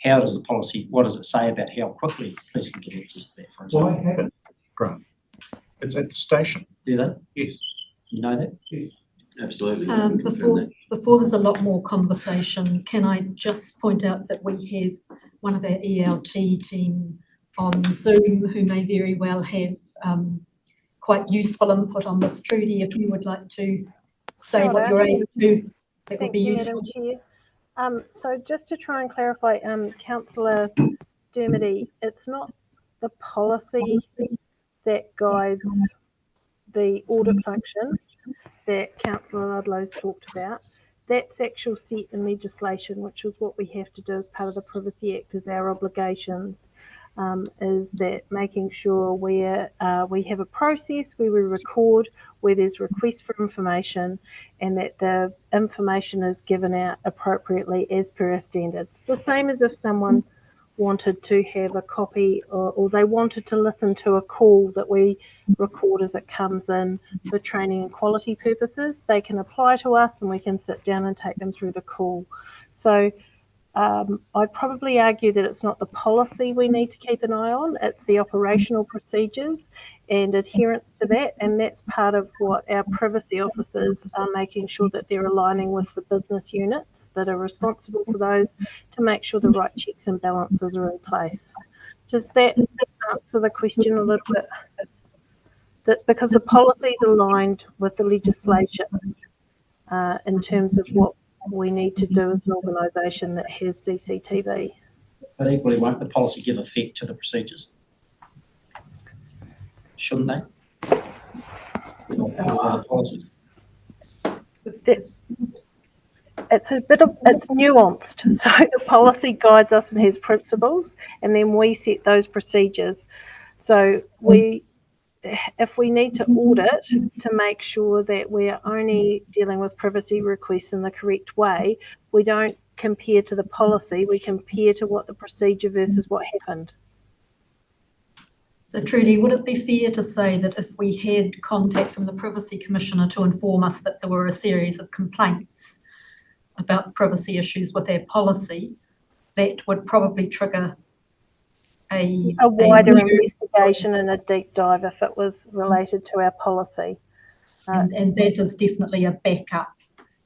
how does the policy, what does it say about how quickly police can get access to that, for example? Well, I have it, Grant. It's at the station. Do they? Yes. You know that? Yes. Absolutely. I can confirm that. Before there's a lot more conversation, can I just point out that we have one of our ELT team on Zoom who may very well have quite useful input on this. Trudy, if you would like to say what you're able to, that would be useful. So just to try and clarify, Councillor Dermody, it's not the policy that guides the audit function that Councillor Ludlow's talked about. That's actual set in legislation, which is what we have to do as part of the Privacy Act as our obligations, is that making sure we have a process where we record where there's requests for information and that the information is given out appropriately as per our standards. The same as if someone wanted to have a copy or they wanted to listen to a call that we record as it comes in for training and quality purposes, they can apply to us and we can sit down and take them through the call. So I'd probably argue that it's not the policy we need to keep an eye on, it's the operational procedures and adherence to that, and that's part of what our privacy officers are making sure that they're aligning with the business units that are responsible for those to make sure the right checks and balances are in place. Does that answer the question a little bit? That because the policy is aligned with the legislation in terms of what we need to do as an organisation that has CCTV. But equally, won't the policy give effect to the procedures? Shouldn't they? Or the policies? It's it's nuanced. So the policy guides us and has principles, and then we set those procedures. So if we need to audit to make sure that we're only dealing with privacy requests in the correct way, we don't compare to the policy, we compare to what the procedure versus what happened. So Trudy, would it be fair to say that if we had contact from the Privacy Commissioner to inform us that there were a series of complaints about privacy issues with our policy, that would probably trigger a wider investigation and a deep dive if it was related to our policy. And that is definitely a backup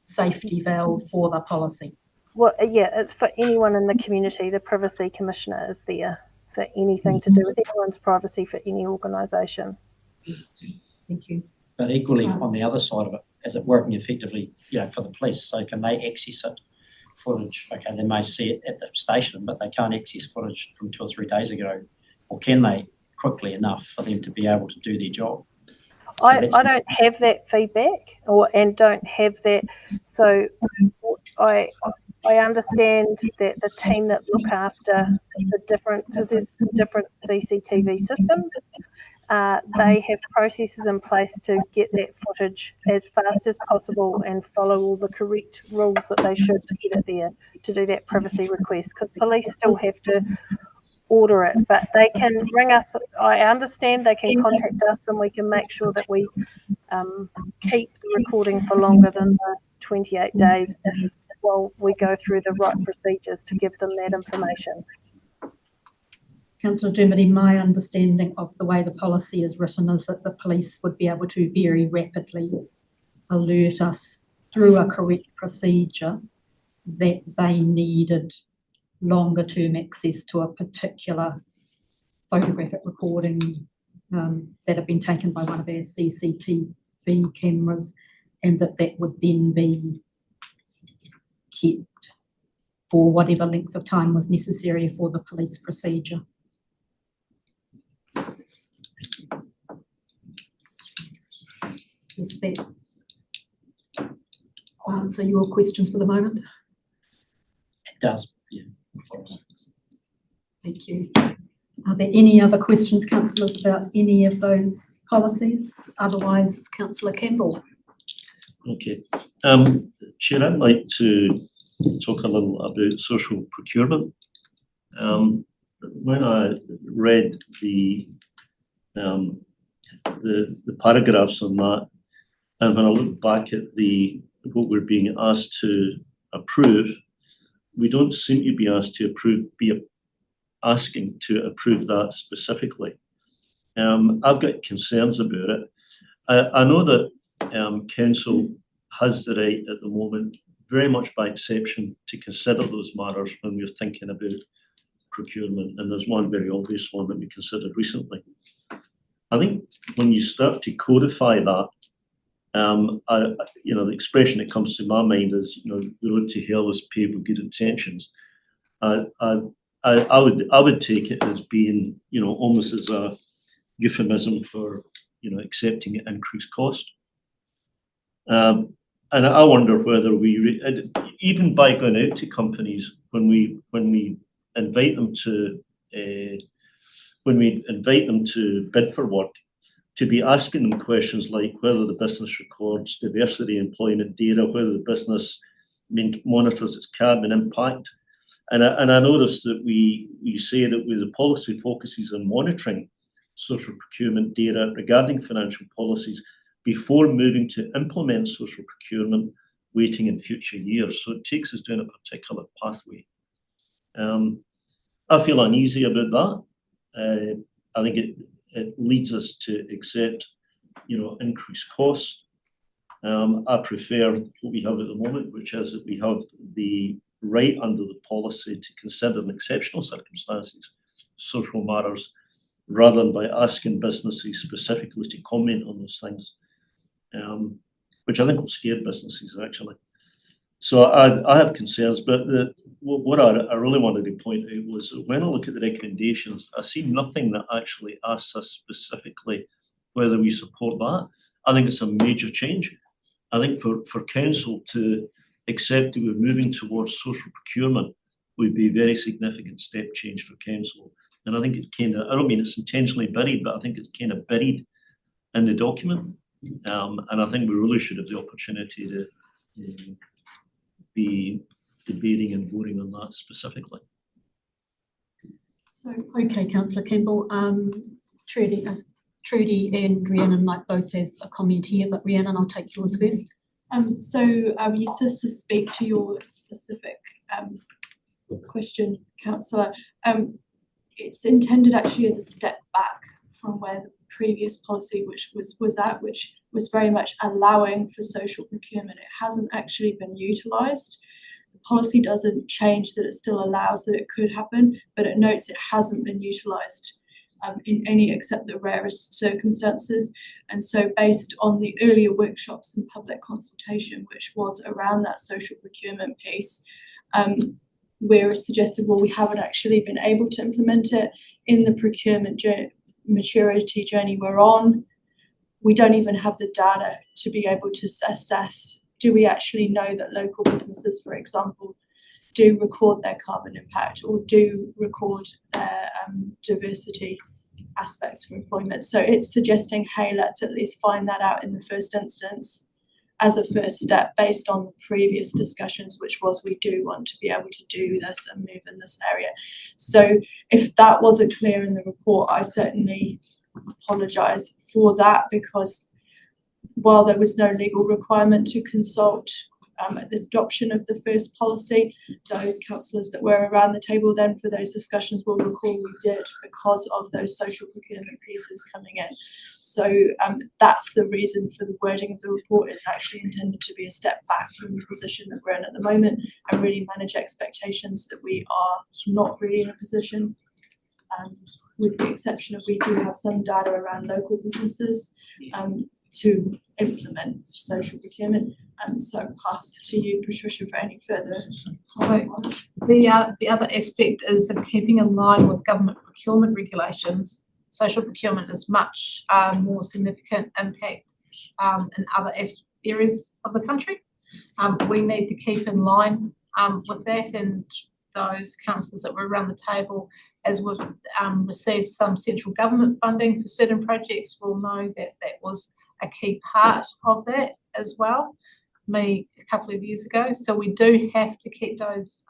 safety valve for the policy. Well, yeah, it's for anyone in the community. The Privacy Commissioner is there for anything to do with anyone's privacy for any organisation. Thank you. But equally, on the other side of it, is it working effectively, for the police? So can they access it? Footage, okay, they may see it at the station, but they can't access footage from 2 or 3 days ago, or can they quickly enough for them to be able to do their job? So I don't have that feedback, and don't have that. So I understand that the team that look after the different, because there's different CCTV systems, they have processes in place to get that footage as fast as possible and follow all the correct rules that they should to get it there to do that privacy request, because police still have to order it, but they can ring us. I understand they can contact us and we can make sure that we keep the recording for longer than the 28 days while we go through the right procedures to give them that information. Councillor Dermody, my understanding of the way the policy is written is that the police would be able to very rapidly alert us through a correct procedure that they needed longer term access to a particular photographic recording that had been taken by one of our CCTV cameras, and that would then be kept for whatever length of time was necessary for the police procedure. Does that answer your questions for the moment? It does, yeah. Thank you. Are there any other questions, councillors, about any of those policies? Otherwise, Councillor Campbell. Okay. Chair, I'd like to talk a little about social procurement. When I read the paragraphs on that, and when I look back at what we're being asked to approve, we don't seem to be asked to asking to approve that specifically. I've got concerns about it. I know that council has the right at the moment, very much by exception, to consider those matters when we're thinking about procurement, and there's one very obvious one that we considered recently. I think when you start to codify that, the expression that comes to my mind is, the road to hell is paved with good intentions. I would take it as being, almost as a euphemism for, accepting an increased cost. And I wonder whether even by going out to companies, when we invite them to bid for work, to be asking them questions like whether the business records diversity employment data, whether the business monitors its carbon impact. And I noticed that we say that the policy focuses on monitoring social procurement data regarding financial policies before moving to implement social procurement, waiting in future years. So it takes us down a particular pathway. I feel uneasy about that. I think it leads us to accept, increased costs. I prefer what we have at the moment, which is that we have the right under the policy to consider in exceptional circumstances social matters, rather than by asking businesses specifically to comment on those things, which I think will scare businesses actually. So I have concerns, but what I really wanted to point out was that when I look at the recommendations, I see nothing that actually asks us specifically whether we support that. I think it's a major change. I think for council to accept that we're moving towards social procurement would be a very significant step change for council. And I think it's kind of, I don't mean it's intentionally buried, but I think it's kind of buried in the document. And I think we really should have the opportunity to be debating and voting on that specifically. So, okay, Councillor Campbell, Trudy and Rhiannon might both have a comment here, but Rhiannon, I'll take yours first. Yes, just to speak to your specific question, Councillor, it's intended actually as a step back from where the previous policy which was very much allowing for social procurement. It hasn't actually been utilised. The policy doesn't change that it still allows that it could happen, but it notes it hasn't been utilised in any except the rarest circumstances. And so based on the earlier workshops and public consultation, which was around that social procurement piece, we're suggested, well, we haven't actually been able to implement it in the procurement maturity journey we're on. We don't even have the data to be able to assess, do we actually know that local businesses, for example, do record their carbon impact or do record their diversity aspects for employment. So it's suggesting, hey, let's at least find that out in the first instance as a first step based on the previous discussions, which was we do want to be able to do this and move in this area. So if that wasn't clear in the report, I certainly apologise for that, because while there was no legal requirement to consult at the adoption of the first policy, those councillors that were around the table then for those discussions will recall we did, because of those social procurement pieces coming in. So that's the reason for the wording of the report. Is actually intended to be a step back from the position that we're in at the moment and really manage expectations that we are not really in a position, with the exception of we do have some data around local businesses to implement social procurement. So pass to you, Patricia, for any further. So the other aspect is in keeping in line with government procurement regulations. Social procurement is much more significant impact in other areas of the country. We need to keep in line with that, and those councillors that were around the table, as we've received some central government funding for certain projects, will know that that was a key part of that as well, me a couple of years ago. So we do have to keep those,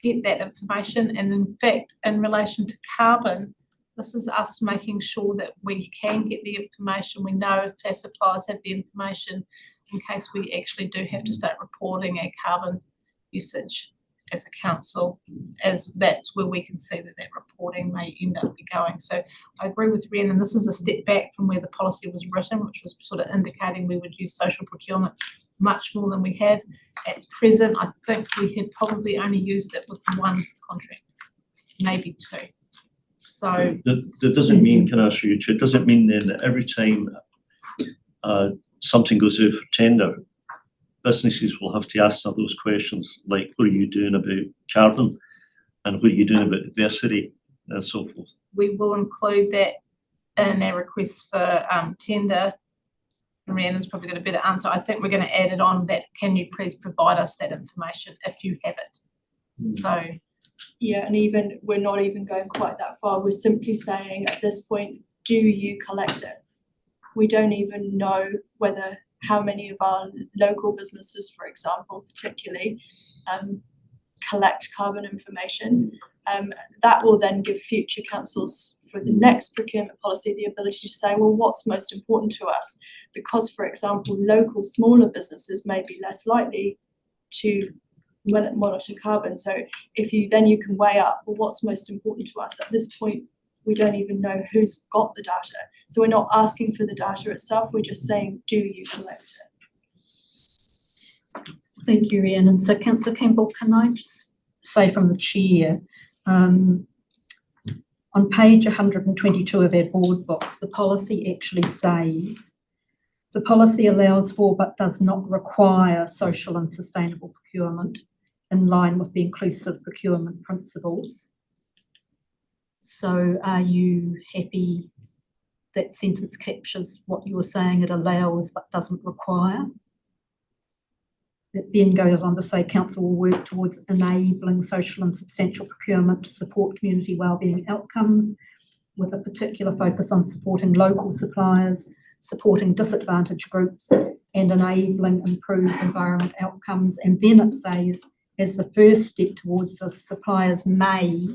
get that information. And in fact, in relation to carbon, this is us making sure that we can get the information. We know if our suppliers have the information in case we actually do have to start reporting our carbon usage as a council, as that's where we can see that reporting may end up going. So I agree with Rhiannon, this is a step back from where the policy was written, which was sort of indicating we would use social procurement much more than we have. At present, I think we have probably only used it with one contract, maybe two. So that doesn't mean, can I ask you, it doesn't mean then that every time something goes out for tender, businesses will have to ask those questions, like what are you doing about carbon and what are you doing about diversity and so forth. We will include that in our request for tender. And Rhiannon's probably got a better answer. I think we're going to add it on that, can you please provide us that information if you have it. So yeah, and even we're not even going quite that far. We're simply saying at this point, do you collect it? We don't even know whether how many of our local businesses, for example, particularly, collect carbon information. That will then give future councils for the next procurement policy the ability to say, well, what's most important to us? Because, for example, local smaller businesses may be less likely to monitor carbon. So if you can weigh up, well, what's most important to us? At this point, we don't even know who's got the data. So we're not asking for the data itself, we're just saying, do you collect it? Thank you, Rhiannon. So Councillor Campbell, can I just say from the chair, on page 122 of our board box, the policy actually says The policy allows for but does not require social and sustainable procurement in line with the inclusive procurement principles. So are you happy that sentence captures what you were saying, it allows but doesn't require? It then goes on to say council will work towards enabling social and substantial procurement to support community wellbeing outcomes with a particular focus on supporting local suppliers, supporting disadvantaged groups and enabling improved environment outcomes. And then it says, as the first step towards this, suppliers may,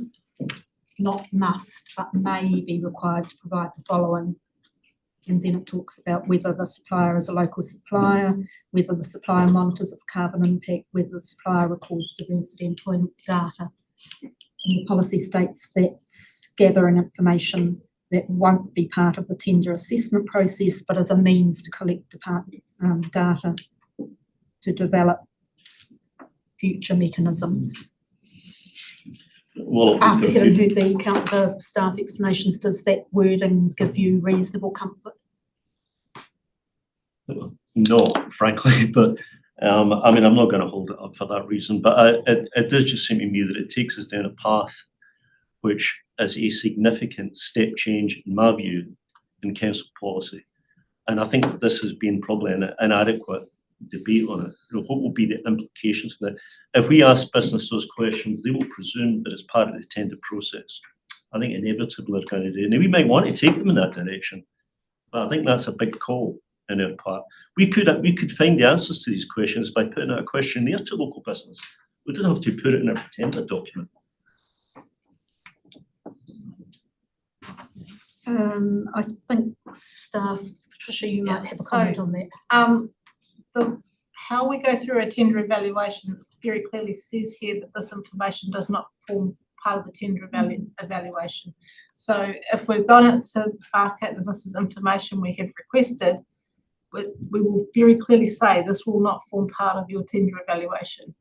not must, but may be required to provide the following. And then it talks about whether the supplier is a local supplier, whether the supplier monitors its carbon impact, whether the supplier records diversity employment data. And the policy states that gathering information that won't be part of the tender assessment process, but as a means to collect data to develop future mechanisms. Well, After having heard the staff explanations, does that wording give you reasonable comfort? no, frankly, but I mean, I'm not going to hold it up for that reason, but it does just seem to me that it takes us down a path which is a significant step change, in my view, in council policy. And I think this has been probably an inadequate debate on it. You know, what will be the implications for that? If we ask business those questions, they will presume that it's part of the tender process. I think inevitably they're going to do. Now, we might want to take them in that direction, but I think that's a big call in our part. We could find the answers to these questions by putting out a questionnaire to local business. We don't have to put it in a tender document. I think staff, Patricia, you might have a comment on that. How we go through a tender evaluation, it very clearly says here that this information does not form part of the tender evaluation. So if we've gone it to market and this is information we have requested, we will very clearly say this will not form part of your tender evaluation.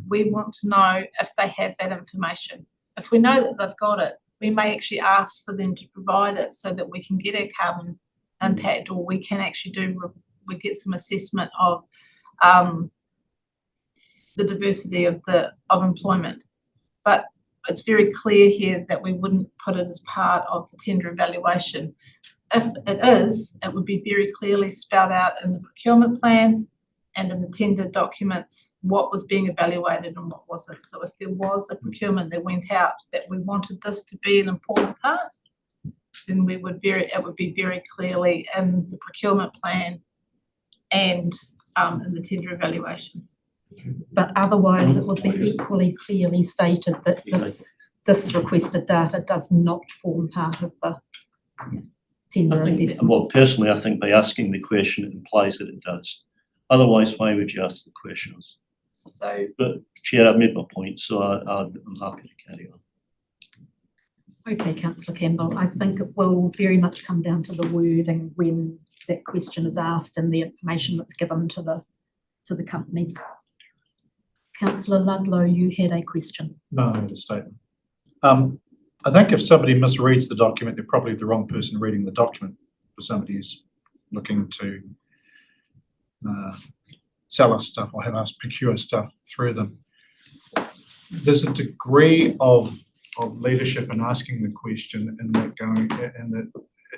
We want to know if they have that information. If we know that they've got it, we may actually ask for them to provide it so that we can get our carbon impact, or we can actually we get some assessment of the diversity of employment. But it's very clear here that we wouldn't put it as part of the tender evaluation. If it is, it would be very clearly spelled out in the procurement plan and in the tender documents what was being evaluated and what wasn't. So if there was a procurement that went out that we wanted this to be an important part, then it would be very clearly in the procurement plan and in the tender evaluation. But otherwise it would be equally clearly stated that this requested data does not form part of the tender assessment. Well, personally, I think by asking the question, it implies that it does. Otherwise, why would you ask the questions? So, but Chair, I've made my point, so I'm happy to carry on. Okay, Councillor Campbell, I think it will very much come down to the wording when that question is asked and the information that's given to the companies. Councillor Ludlow, you had a question. No, I had a statement. I think if somebody misreads the document, they're probably the wrong person reading the document. For somebody who's looking to sell us stuff or have us procure stuff through them, there's a degree of leadership in asking the question and that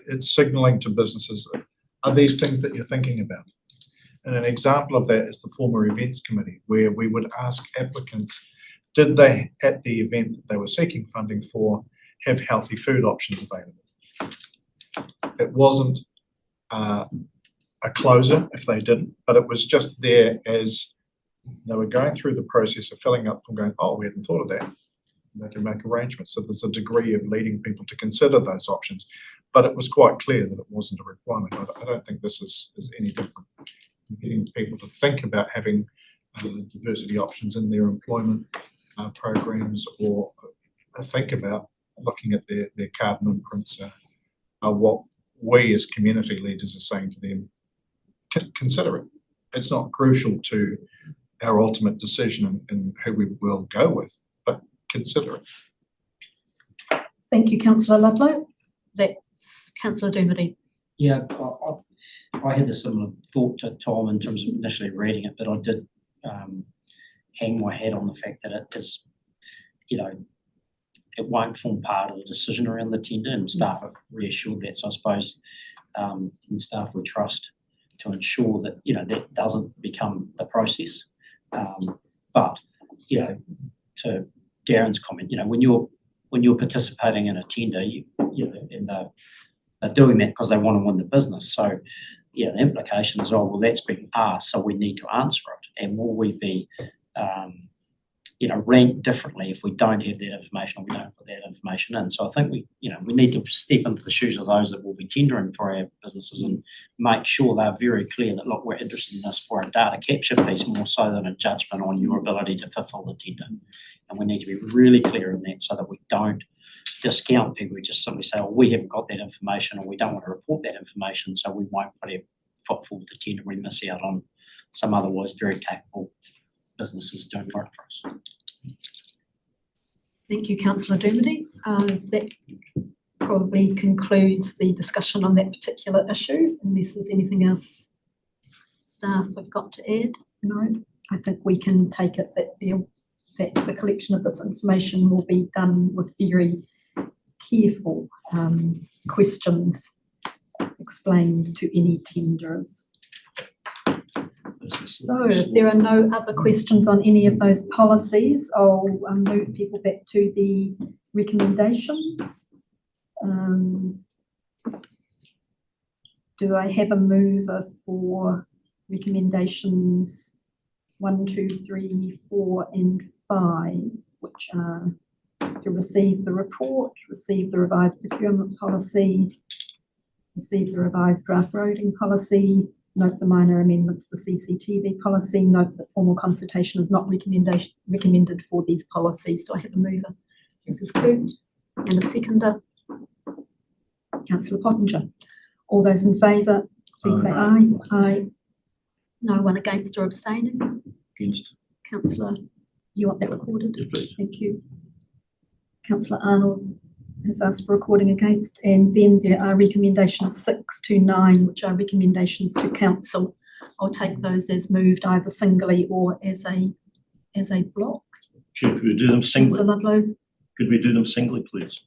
it's signalling to businesses that are these things that you're thinking about. And an example of that is the former events committee, where we would ask applicants, did they, at the event that they were seeking funding for, have healthy food options available? It wasn't a closer if they didn't, but it was just there as they were going through the process of filling up from going, oh, we hadn't thought of that. And they can make arrangements. So there's a degree of leading people to consider those options, but it was quite clear that it wasn't a requirement. I don't think this is any different. Getting people to think about having diversity options in their employment programs, or think about looking at their carbon imprints, are what we as community leaders are saying to them. Consider it. It's not crucial to our ultimate decision in who we will go with, but consider it. Thank you, Councillor Ludlow. That's Councillor Dermody. Yeah, I had a similar thought to Tom in terms of initially reading it, but I did hang my hat on the fact that it is, it won't form part of the decision around the tender, and staff have reassured that. So I suppose and staff we trust to ensure that that doesn't become the process. But to Darren's comment, when you're participating in a tender, and they're doing that because they want to win the business. So the implication is, well, that's been asked, so we need to answer it. And will we be ranked differently if we don't have that information or we don't put that information in? So I think we need to step into the shoes of those that will be tendering for our businesses and make sure they're very clear that, look, we're interested in this for a data capture piece more so than a judgment on your ability to fulfil the tender. And we need to be really clear in that so that we don't discount people who just simply say, oh, we haven't got that information or we don't want to report that information, so we won't put our foot forward the tender. We miss out on some otherwise very capable businesses doing work for us. Thank you, Councillor Dermody. That probably concludes the discussion on that particular issue, unless there's anything else staff have got to add. No, I think we can take it that the collection of this information will be done with very careful questions explained to any tenderers. So if there are no other questions on any of those policies, I'll move people back to the recommendations. Do I have a mover for recommendations 1, 2, 3, 4 and 5, which are to receive the report, receive the revised procurement policy, receive the revised draft roading policy, note the minor amendment to the CCTV policy, note that formal consultation is not recommended for these policies. Do I have a mover? Mrs. Coote, and a seconder? Councillor Pottinger. All those in favour, please say aye. Aye. No one against or abstaining? Against. Councillor, you want that recorded? Yes, please. Thank you. Councillor Arnold has asked for recording against, and then there are recommendations 6 to 9, which are recommendations to council. I'll take those as moved either singly or as a block. Chair, could we do them singly? Councillor Ludlow. Could we do them singly, please?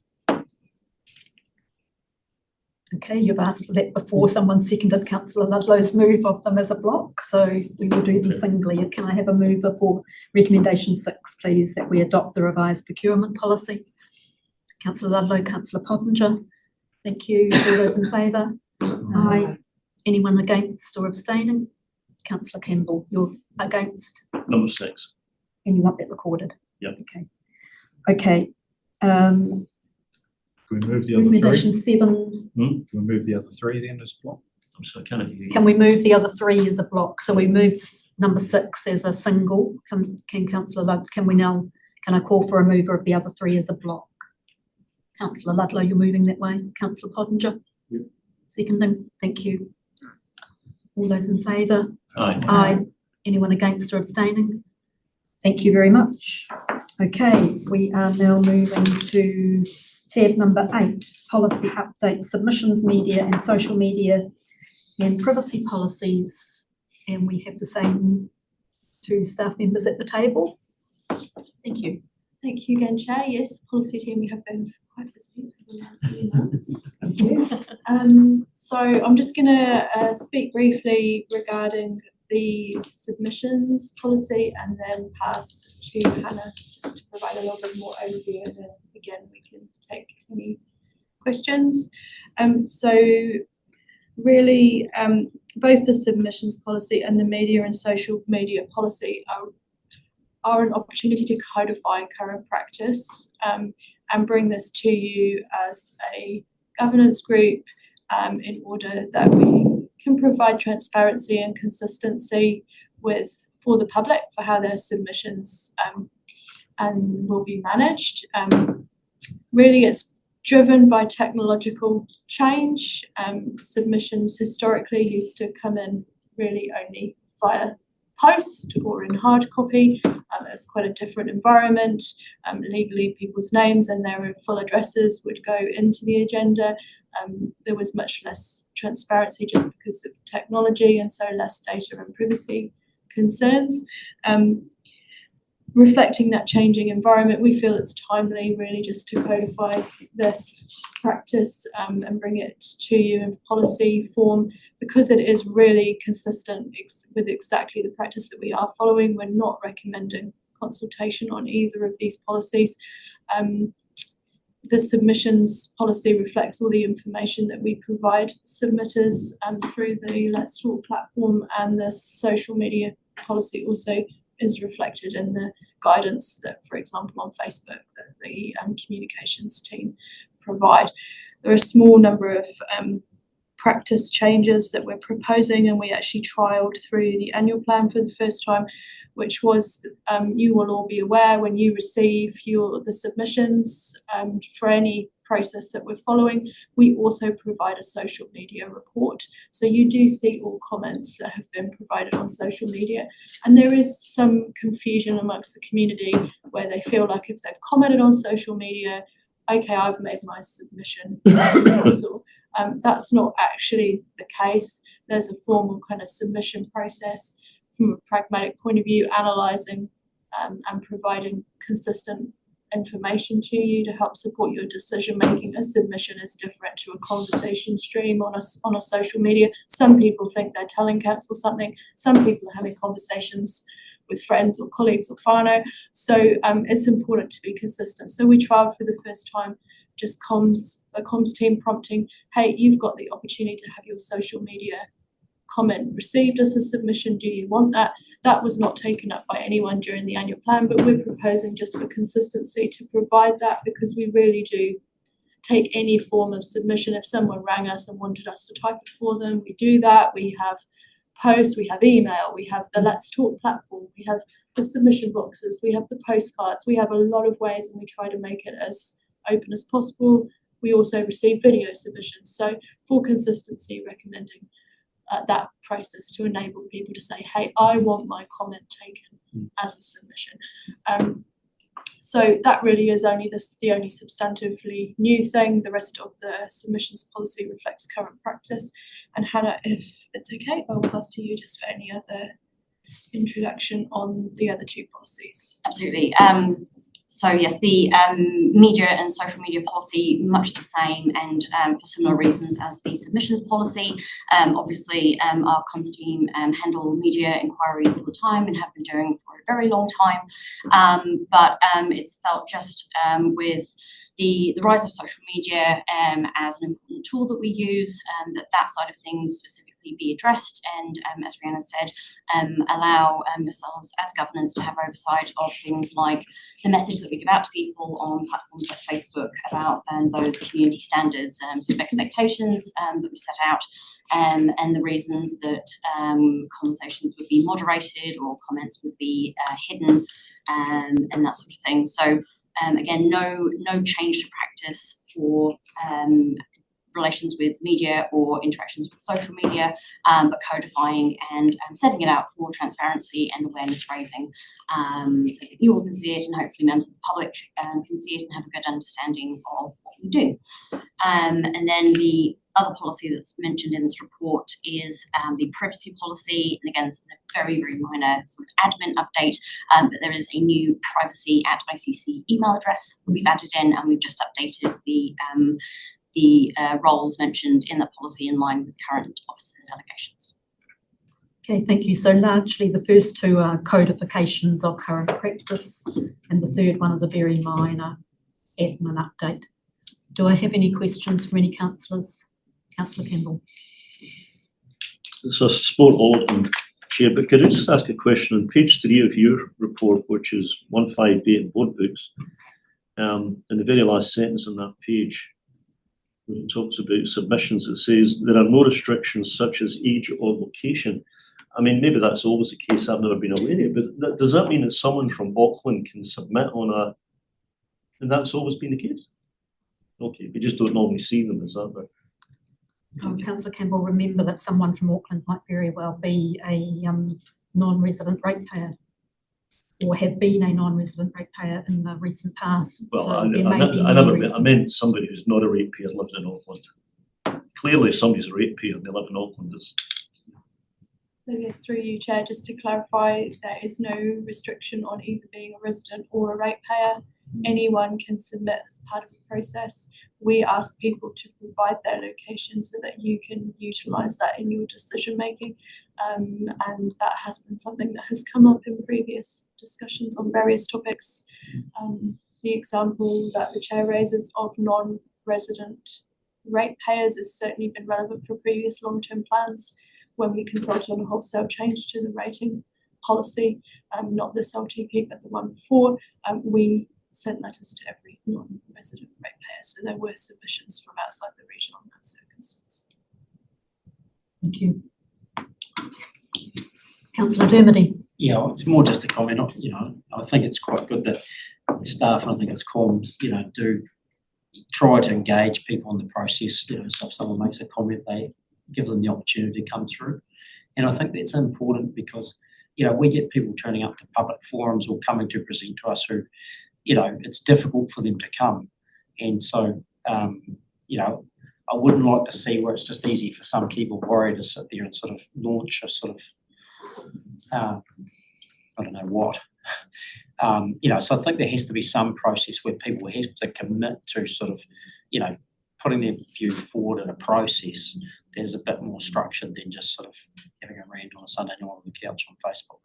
Okay, you've asked for that before. Someone seconded Councillor Ludlow's move of them as a block, so we will do them singly. Can I have a mover for recommendation 6, please, that we adopt the revised procurement policy? Councillor Ludlow, Councillor Pottinger. Thank you. All those in favour? Aye. Anyone against or abstaining? Councillor Campbell, you're against? Number 6. And you want that recorded? Yep. Okay. Okay. Can we move the other Recommendation 3? 7. Can we move the other 3 then as block? I'm sorry, can I hear you? Can we move the other 3 as a block? So we moved number 6 as a single. Can Councillor Ludlow, can I call for a mover of the other 3 as a block? Councillor Ludlow, you're moving that way. Councillor Pottinger? Yep. Seconding. Thank you. All those in favour? Aye. Aye. Anyone against or abstaining? Thank you very much. Okay, we are now moving to tab number 8, policy update, submissions, media and social media and privacy policies. And we have the same 2 staff members at the table. Thank you. Thank you again, Chair. Yes, the policy team, we have been quite busy for the last few months. So I'm just going to speak briefly regarding the submissions policy and then pass to Hannah just to provide a little bit more overview, and then again we can take any questions. So really both the submissions policy and the media and social media policy are an opportunity to codify current practice and bring this to you as a governance group in order that we can provide transparency and consistency for the public for how their submissions and will be managed. Really, it's driven by technological change. Submissions historically used to come in really only via post or in hard copy. It's quite a different environment. Legally, people's names and their full addresses would go into the agenda. There was much less transparency just because of technology, and so less data and privacy concerns. Reflecting that changing environment, we feel it's timely really just to codify this practice and bring it to you in policy form, because it is really consistent with exactly the practice that we are following. We're not recommending consultation on either of these policies. The submissions policy reflects all the information that we provide submitters through the Let's Talk platform, and the social media policy also is reflected in the guidance that, for example, on Facebook, that the communications team provide. There are a small number of practice changes that we're proposing, and we actually trialled through the annual plan for the first time, which was you will all be aware when you receive the submissions for any process that we're following, we also provide a social media report. So you do see all comments that have been provided on social media. And there is some confusion amongst the community where they feel like if they've commented on social media, okay, I've made my submission to the council. That's not actually the case. There's a formal kind of submission process from a pragmatic point of view, analysing and providing consistent information to you to help support your decision making. A submission is different to a conversation stream on a social media. Some people think they're telling council something. Some people are having conversations with friends or colleagues or whānau. So it's important to be consistent. So we trialled for the first time just the comms team prompting, hey, you've got the opportunity to have your social media comment received as a submission. Do you want that? That was not taken up by anyone during the annual plan, but we're proposing just for consistency to provide that, because we really do take any form of submission. If someone rang us and wanted us to type it for them, we do that. We have posts, we have email, we have the Let's Talk platform, we have the submission boxes, we have the postcards. We have a lot of ways, and we try to make it as open as possible. We also receive video submissions. So for consistency, recommending that process to enable people to say, hey, I want my comment taken as a submission. So that really is the only substantively new thing. The rest of the submissions policy reflects current practice. And Hannah, if it's okay, I'll pass to you just for any other introduction on the other two policies. Absolutely. So yes, the media and social media policy, much the same, and for similar reasons as the submissions policy. Obviously, our comms team handle media inquiries all the time and have been doing for a very long time. But it's felt just with the rise of social media as an important tool that we use, that side of things specifically be addressed, and as Rhiannon said, allow yourselves as governance to have oversight of things like the message that we give out to people on platforms like Facebook about those community standards, sort of expectations that we set out, and the reasons that conversations would be moderated or comments would be hidden, and that sort of thing. So again, no change to practice for relations with media or interactions with social media, but codifying and setting it out for transparency and awareness raising, so that you all can see it, and hopefully members of the public can see it and have a good understanding of what we do. And then the other policy that's mentioned in this report is the privacy policy. And again, this is a very, very minor sort of admin update, but there is a new privacy@ICC email address that we've added in, and we've just updated the roles mentioned in the policy in line with current officer delegations. Okay, thank you. So largely the first two are codifications of current practice, and the third one is a very minor admin update. Do I have any questions from any councillors? Councillor Campbell. So I support all of them, Chair, but could I just ask a question on page 3 of your report, which is 158 board books, in the very last sentence on that page, when it talks about submissions, it says there are no restrictions such as age or location. I mean, maybe that's always the case, I've never been aware of, but does that mean that someone from Auckland can submit on and that's always been the case? Okay, we just don't normally see them, is that right? Councillor Campbell, remember that someone from Auckland might very well be a non-resident ratepayer or have been a non-resident ratepayer in the recent past. Well, So I there may be I many never meant, I reasons. meant somebody who's not a ratepayer lived in Auckland. Clearly, if somebody's a ratepayer and they live in Auckland, it's So yes, through you, Chair, just to clarify, there is no restriction on either being a resident or a ratepayer. Anyone can submit as part of the process. We ask people to provide their location so that you can utilise that in your decision making. And that has been something that has come up in previous discussions on various topics. The example that the Chair raises of non-resident ratepayers has certainly been relevant for previous long-term plans. When we consulted on a wholesale change to the rating policy, not this LTP but the one before, we sent letters to every non-resident ratepayer. So there were submissions from outside the region on that circumstance. Thank you. Councillor Dermody. Yeah, it's more just a comment. I think it's quite good that staff, and I think it's comms, do try to engage people in the process. So if someone makes a comment, they give them the opportunity to come through. And I think that's important because, we get people turning up to public forums or coming to present to us who, it's difficult for them to come. And so, I wouldn't like to see where it's just easy for some keyboard warrior to sit there and sort of launch a sort of, I don't know what. So I think there has to be some process where people have to commit to sort of, putting their view forward in a process that is a bit more structured than just sort of having a rant on a Sunday night on the couch on Facebook.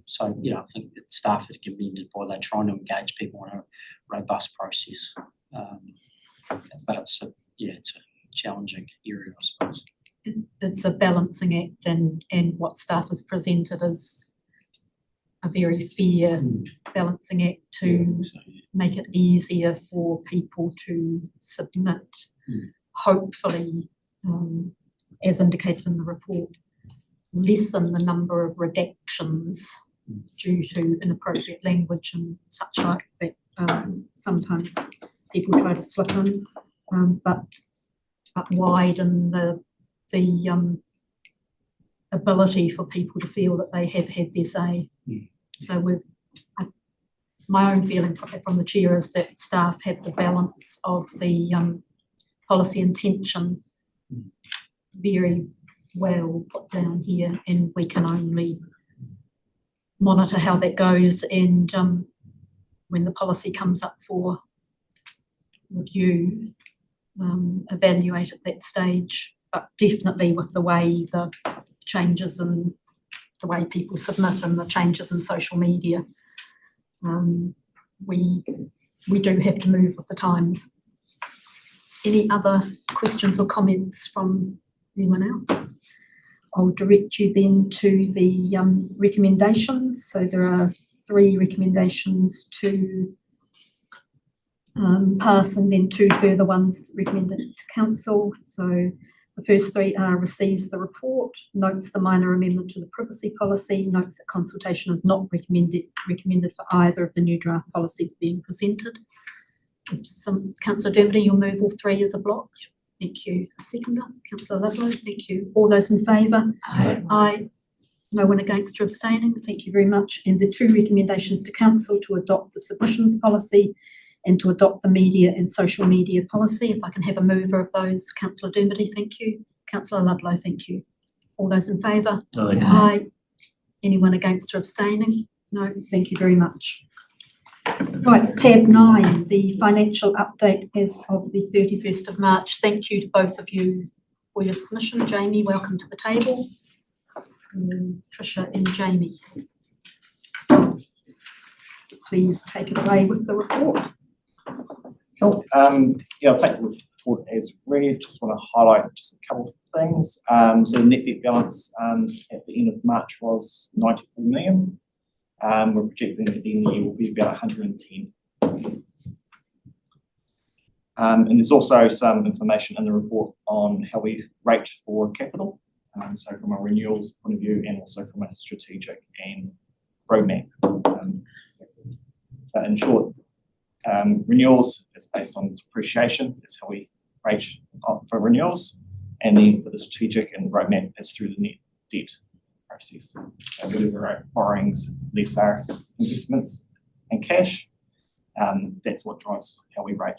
So, I think that staff are commended by they're trying to engage people in a robust process. But it's a challenging area, I suppose. It's a balancing act, and what staff has presented is a very fair balancing act to make it easier for people to submit. Hopefully, as indicated in the report, lessen the number of redactions due to inappropriate language and such like that. Sometimes people try to slip in, but widen the ability for people to feel that they have had their say. So my own feeling from the chair is that staff have the balance of the policy intention very well put down here, and we can only monitor how that goes, and when the policy comes up for review, evaluate at that stage, but definitely with the way the changes and the way people submit and the changes in social media, we do have to move with the times. Any other questions or comments from anyone else? I'll direct you then to the recommendations. So there are 3 recommendations to pass, and then 2 further ones recommended to council. So the first 3 are: receives the report, notes the minor amendment to the privacy policy, notes that consultation is not recommended for either of the new draft policies being presented. Councillor Dermody, you'll move all 3 as a block. Thank you. A seconder, Councillor Ludlow. Thank you. All those in favour? Aye. Aye. No one against or abstaining. Thank you very much. And the 2 recommendations to council to adopt the submissions policy and to adopt the media and social media policy. If I can have a mover of those, Councillor Dermody, thank you. Councillor Ludlow, thank you. All those in favour? Aye. Aye. Anyone against or abstaining? No, thank you very much. Right, tab 9, the financial update as of the 31st of March. Thank you to both of you for your submission. Jamie, welcome to the table. And Tricia and Jamie, please take it away with the report. Cool. I'll take the report as read. Just want to highlight just a couple of things. So the net debt balance at the end of March was 94 million. We're projecting at the end of the year will be about 110. And there's also some information in the report on how we rate for capital. So from a renewals point of view, and also from a strategic and roadmap. But in short, renewals is based on depreciation. That's how we rate for renewals. And then for the strategic and roadmap, it's through the net debt process. So whatever our borrowings, less our investments and cash, that's what drives how we rate.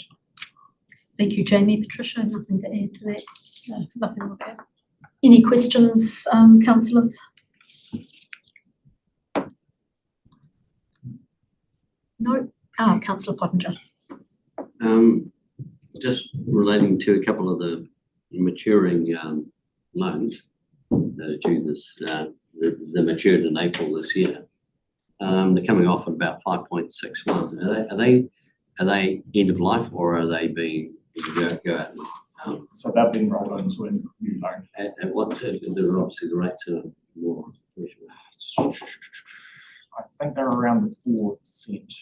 Thank you, Jamie. Patricia, nothing to add to that? No, nothing more there. Any questions, councillors? No? Councillor Pottinger. Just relating to a couple of the maturing loans that are due this, they matured in April this year. They're coming off at about 5.61. Are they end of life, or are they being go out? So they've been rolled into a new loan. And what's it? They're obviously the rates are more. I think they're around the 4%.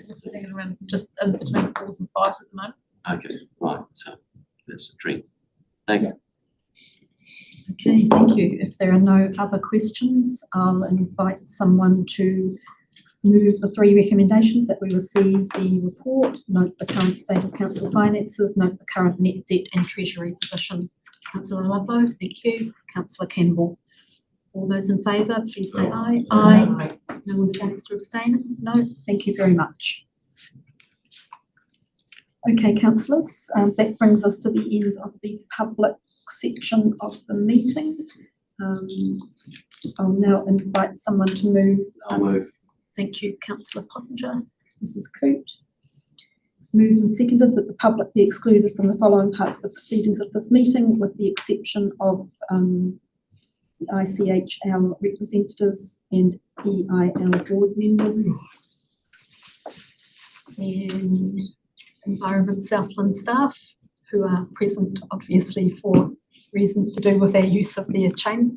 We're sitting at around just in between 4s and 5s at the moment. Okay, right. So that's the trend. Thanks. Okay, thank you. If there are no other questions, I'll invite someone to move the 3 recommendations that we received, the report, note the current state of council finances, note the current net debt and treasury position. Councillor Ludlow, thank you. Councillor Campbell. All those in favour, please say aye. Aye. No one against or abstaining? No, thank you very much. Okay, councillors, that brings us to the end of the public section of the meeting. I'll now invite someone to move I'll move. Thank you, Councillor Pottinger. Mrs. Coote. Moved and seconded that the public be excluded from the following parts of the proceedings of this meeting, with the exception of the ICHL representatives and EIL board members. And Environment Southland staff, who are present obviously for reasons to do with our use of their chamber.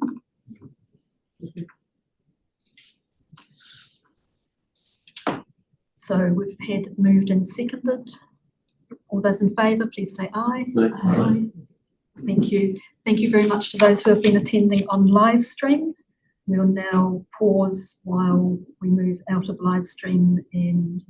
So we've had it moved and seconded. All those in favour, please say aye. Aye. Aye. Thank you. Thank you very much to those who have been attending on live stream. We'll now pause while we move out of live stream and